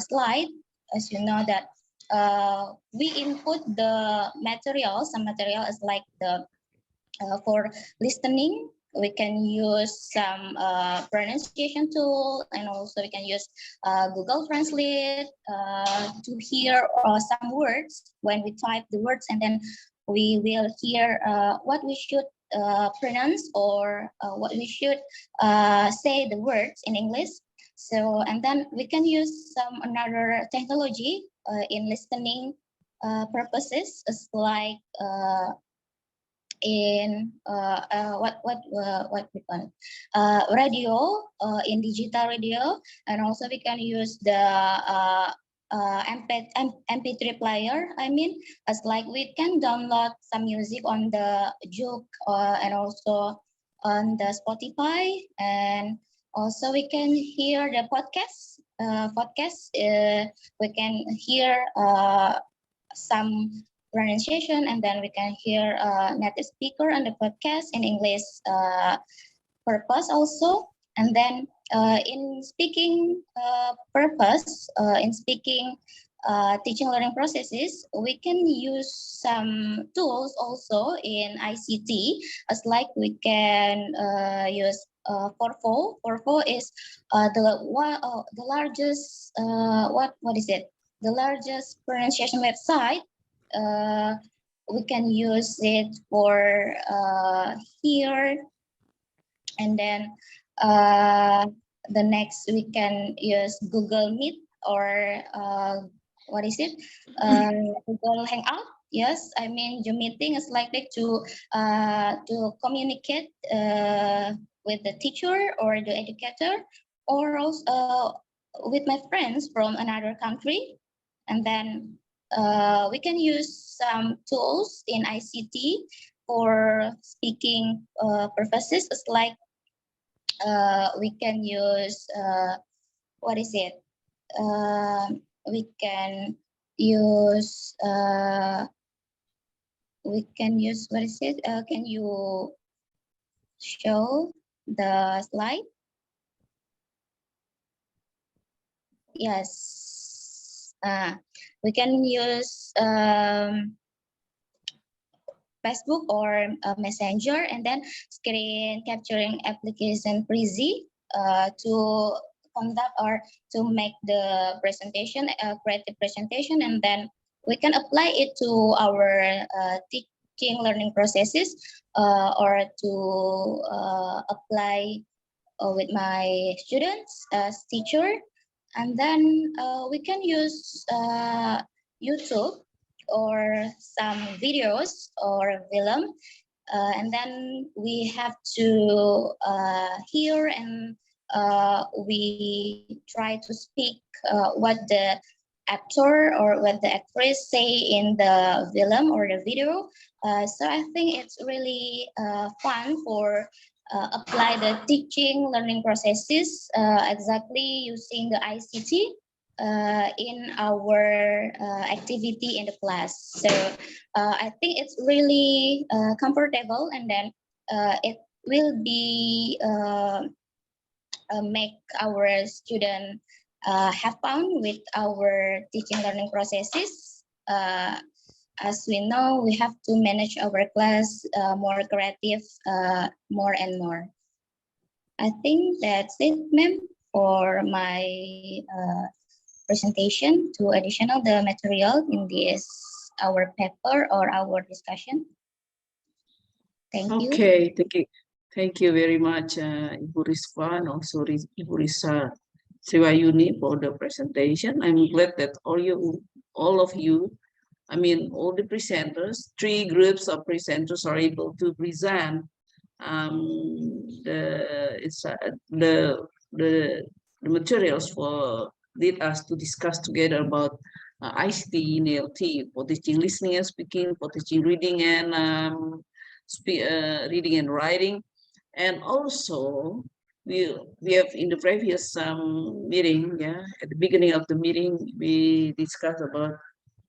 Speaker 11: slide, as you know that we input the material. Some material is like the for listening, we can use some pronunciation tool, and also we can use Google Translate to hear some words when we type the words, and then we will hear what we should pronounce or what we should say the words in English. So, and then we can use some another technology in listening purposes, as like in what we call it, radio, in digital radio, and also we can use the MP3 player. I mean, as like we can download some music on the Juke and also on the Spotify, and also we can hear the podcast. We can hear some pronunciation, and then we can hear native speaker on the podcast in English purpose also. And then in speaking purpose, in speaking teaching learning processes, we can use some tools also in ICT, as like we can use Forfo. Forfo is the largest what is it? The largest pronunciation website. We can use it for here, and then the next we can use Google Meet or what is it? Google Hangout. Yes, I mean Zoom meeting is likely to communicate with the teacher or the educator, or also with my friends from another country, and then we can use some tools in ICT for speaking purposes, it's like we can use what is it? We can use what is it? Can you show the slide? Yes. We can use Facebook or Messenger, and then screen capturing application Prezi to conduct or to make the presentation, creative presentation, and then we can apply it to our teaching learning processes or to apply with my students as teacher. And then we can use YouTube or some videos or film, and then we have to hear and we try to speak what the actor or what the actress say in the film or the video. So I think it's really fun for apply the teaching learning processes exactly using the ICT in our activity in the class. So I think it's really comfortable, and then it will be make our student have fun with our teaching learning processes. As we know, we have to manage our class more creative, more and more. I think that's it, ma'am, for my presentation to additional the material in this our paper or our discussion. Thank you.
Speaker 1: Okay, thank you very much, Ibu Risva, and also Ibu Risa Sriwayuni for the presentation. I'm glad that all of you, I mean, all the presenters, 3 groups of presenters are able to present the materials for lead us to discuss together about ICT in ELT for teaching listening and speaking, for teaching reading and reading and writing, and also we have in the previous meeting, at the beginning of the meeting, we discussed about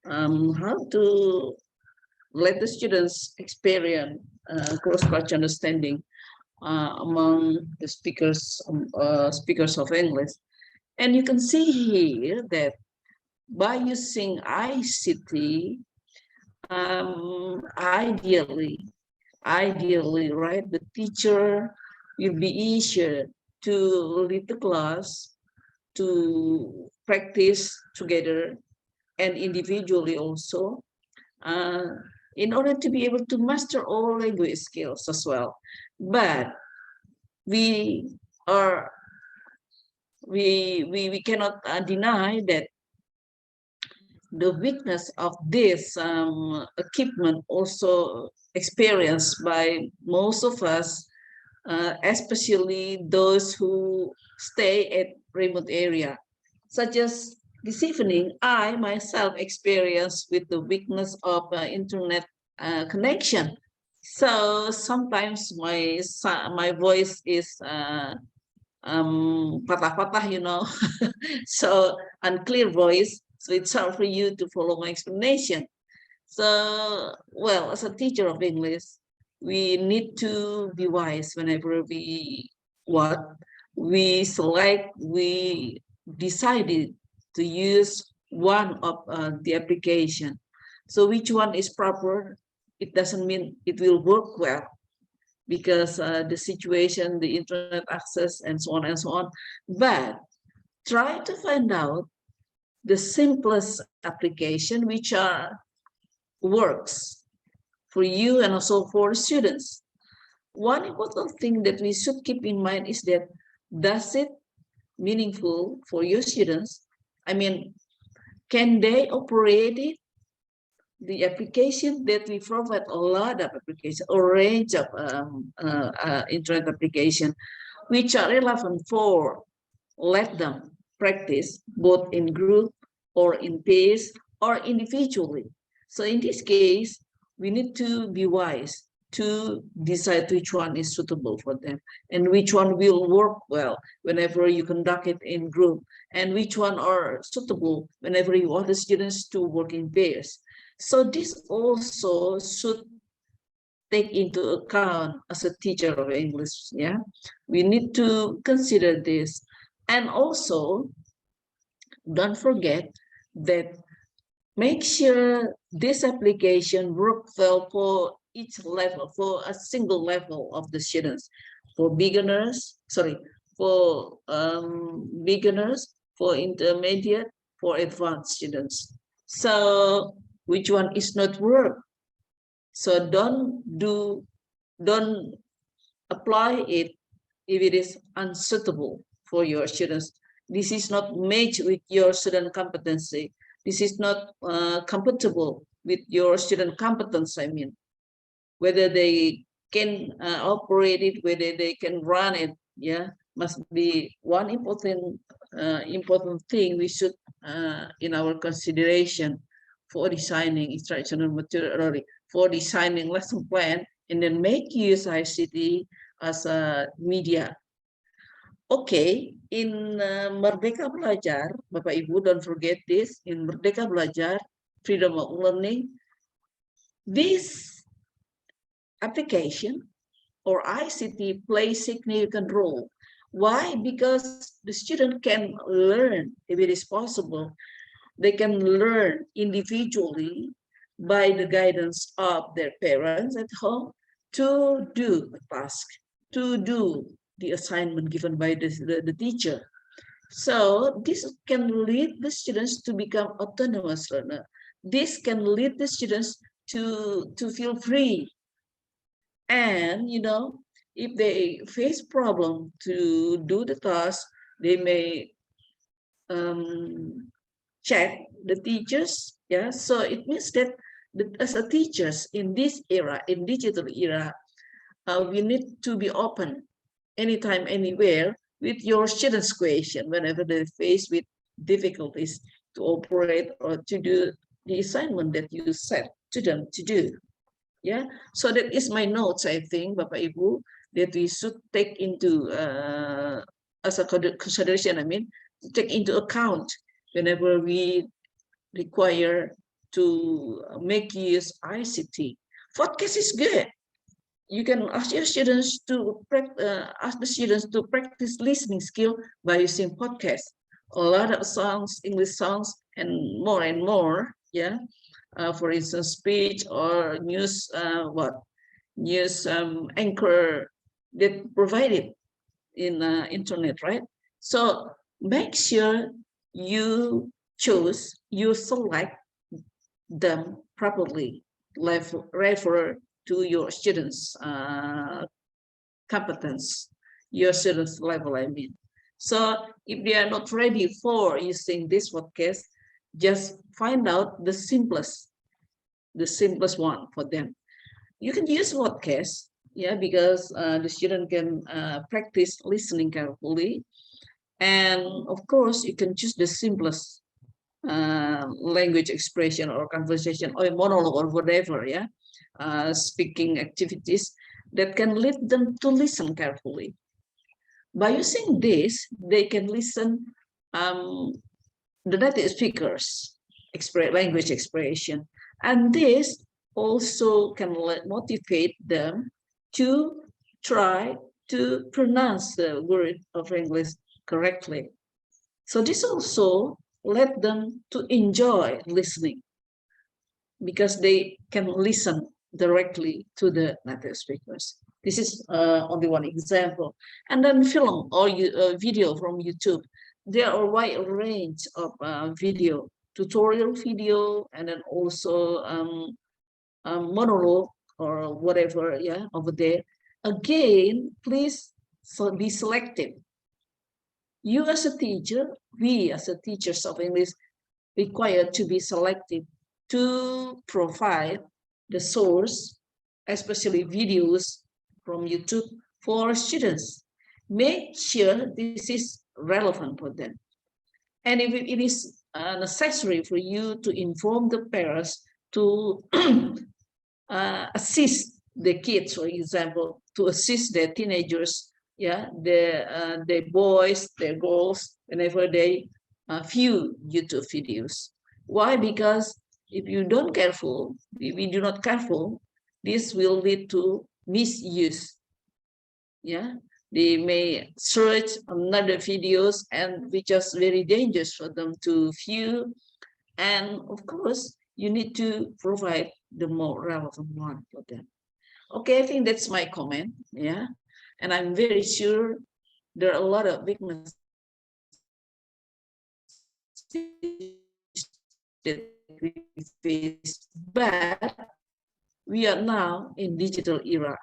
Speaker 1: how to let the students experience cross-cultural understanding among the speakers of English. And you can see here that by using ICT, ideally, right, the teacher will be easier to lead the class, to practice together and individually also, in order to be able to master all language skills as well. But we cannot deny that the weakness of this equipment also experienced by most of us, especially those who stay at remote area, such as this evening, I myself experienced with the weakness of internet connection. So sometimes my voice is patah-patah, you know, so unclear voice. So it's hard for you to follow my explanation. So, well, as a teacher of English, we need to be wise whenever we decided to use one of the application. So which one is proper? It doesn't mean it will work well, because the situation, the internet access, and so on and so on. But try to find out the simplest application which works for you and also for students. One important thing that we should keep in mind is that, does it meaningful for your students? I mean, can they operate it? The application that we provide, a lot of applications, a range of internet application, which are relevant for, let them practice both in group or in pairs or individually. So in this case, we need to be wise to decide which one is suitable for them and which one will work well whenever you conduct it in group, and which one are suitable whenever you want the students to work in pairs. So this also should take into account as a teacher of English. Yeah, we need to consider this. And also, don't forget that make sure this application works well for each level, for a single level of the students, for beginners, sorry, for beginners, for intermediate, for advanced students. So which one is not work? So don't apply it if it is unsuitable for your students. This is not matched with your student competency. This is not compatible with your student competence, I mean, whether they can operate it, whether they can run it, yeah, must be one important thing we should in our consideration for designing instructional material, for designing lesson plan, and then make use ICT as a media. Okay, in Merdeka Belajar, Bapak Ibu, don't forget this, in Merdeka Belajar, freedom of learning, this application or ICT plays significant role. Why? Because the student can learn, if it is possible, they can learn individually by the guidance of their parents at home to do the task, to do the assignment given by the teacher. So this can lead the students to become autonomous learner. This can lead the students to feel free. And, you know, if they face problem to do the task, they may check the teachers. Yeah, so it means that as a teachers in this era, in digital era, we need to be open anytime, anywhere with your students' question whenever they're faced with difficulties to operate or to do the assignment that you set to them to do. Yeah, so that is my notes, I think, Bapak Ibu, that we should take into as a consideration, I mean, to take into account whenever we require to make use ICT. Podcast is good. You can ask your students to practice listening skill by using podcasts. A lot of songs, English songs, and more. Yeah, for instance, speech or news. News anchor that provided in internet, right? So make sure you select them properly, refer to your students' competence, your students' level, I mean. So if they are not ready for using this podcast, just find out the simplest one for them. You can use podcast, yeah, because the student can practice listening carefully. And of course, you can choose the simplest language expression or conversation or a monologue or whatever, yeah, speaking activities that can lead them to listen carefully. By using this, they can listen the native speakers language expression, and this also can motivate them to try to pronounce the word of English correctly. So this also led them to enjoy listening because they can listen directly to the native speakers. This is only one example. And then film or video from YouTube. There are a wide range of video, tutorial video, and then also monologue or whatever, yeah, over there. Again, please be selective. You as a teacher, we as a teachers of English, required to be selective to provide the source, especially videos from YouTube for students. Make sure this is relevant for them. And if it is necessary for you to inform the parents to assist the kids, for example, to assist their teenagers, yeah, their boys, their girls, whenever they view YouTube videos. Why? Because if you don't careful, if you do not careful, this will lead to misuse. Yeah, they may search another videos, and which is very dangerous for them to view. And of course, you need to provide the more relevant one for them. Okay, I think that's my comment. Yeah, and I'm very sure there are a lot of weaknesses that we face, but we are now in digital era.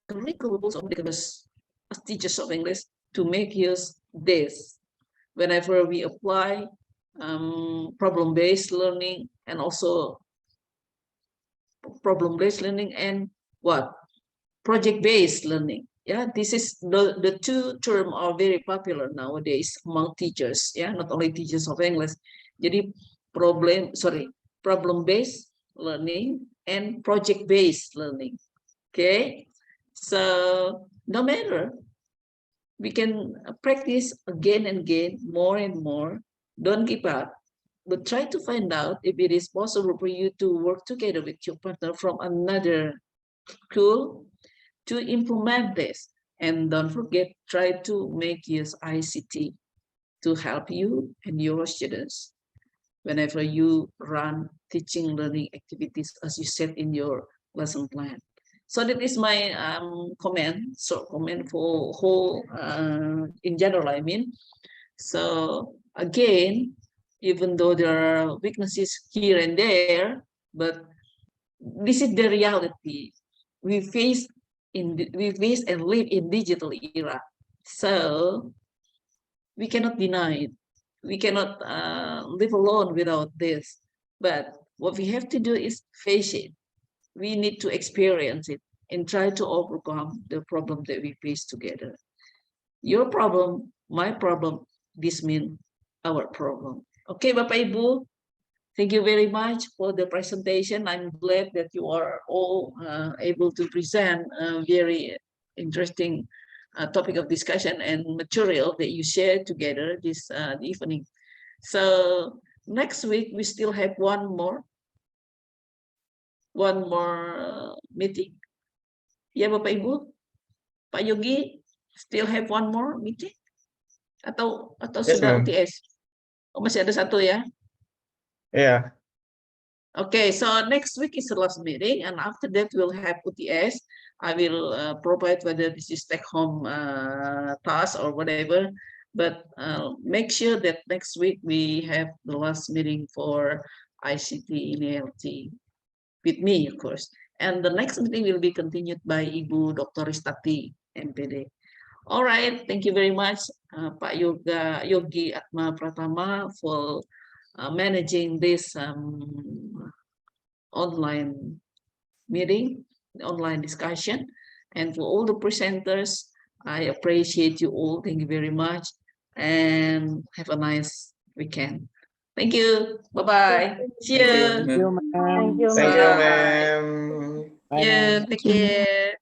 Speaker 1: Curriculum because as teachers of English to make use this whenever we apply problem-based learning and also problem-based learning and what project-based learning. Yeah, this is the two terms are very popular nowadays among teachers. Yeah, not only teachers of English. Jadi problem-based learning and project-based learning. Okay, so no matter we can practice again and again, more and more. Don't give up, but try to find out if it is possible for you to work together with your partner from another school to implement this. And don't forget, try to make use ICT to help you and your students whenever you run teaching learning activities as you said in your lesson plan. So that is my comment, short comment for whole in general, I mean. So again, even though there are weaknesses here and there, but this is the reality. We face and live in digital era. So we cannot deny it. We cannot live alone without this. But what we have to do is face it. We need to experience it and try to overcome the problem that we face together. Your problem, my problem, this means our problem. Okay, Bapak Ibu, thank you very much for the presentation. I'm glad that you are all able to present a very interesting topic of discussion and material that you shared together this evening. So next week, we still have one more meeting. Ya, Bapak Ibu, Pak Yogi, still have one more meeting? Atau
Speaker 8: Yes,
Speaker 1: sudah
Speaker 8: ma'am.
Speaker 1: UTS? Oh, masih ada satu ya?
Speaker 8: Yeah.
Speaker 1: Okay, so next week is the last meeting, and after that we'll have UTS. I will provide whether this is take-home task or whatever, but make sure that next week we have the last meeting for ICT ELT with me, of course. And the next meeting will be continued by Ibu Dr. Ristati, MPD. All right, thank you very much, Pak Yogi Atma Pratama, for managing this online meeting, online discussion. And for all the presenters, I appreciate you all. Thank you very much. And have a nice weekend. Thank you. Bye-bye. See you.
Speaker 8: Thank you, ma'am.
Speaker 5: Thank you,
Speaker 8: Thank you,
Speaker 1: Bye.
Speaker 8: ma'am.
Speaker 1: Yeah, take care.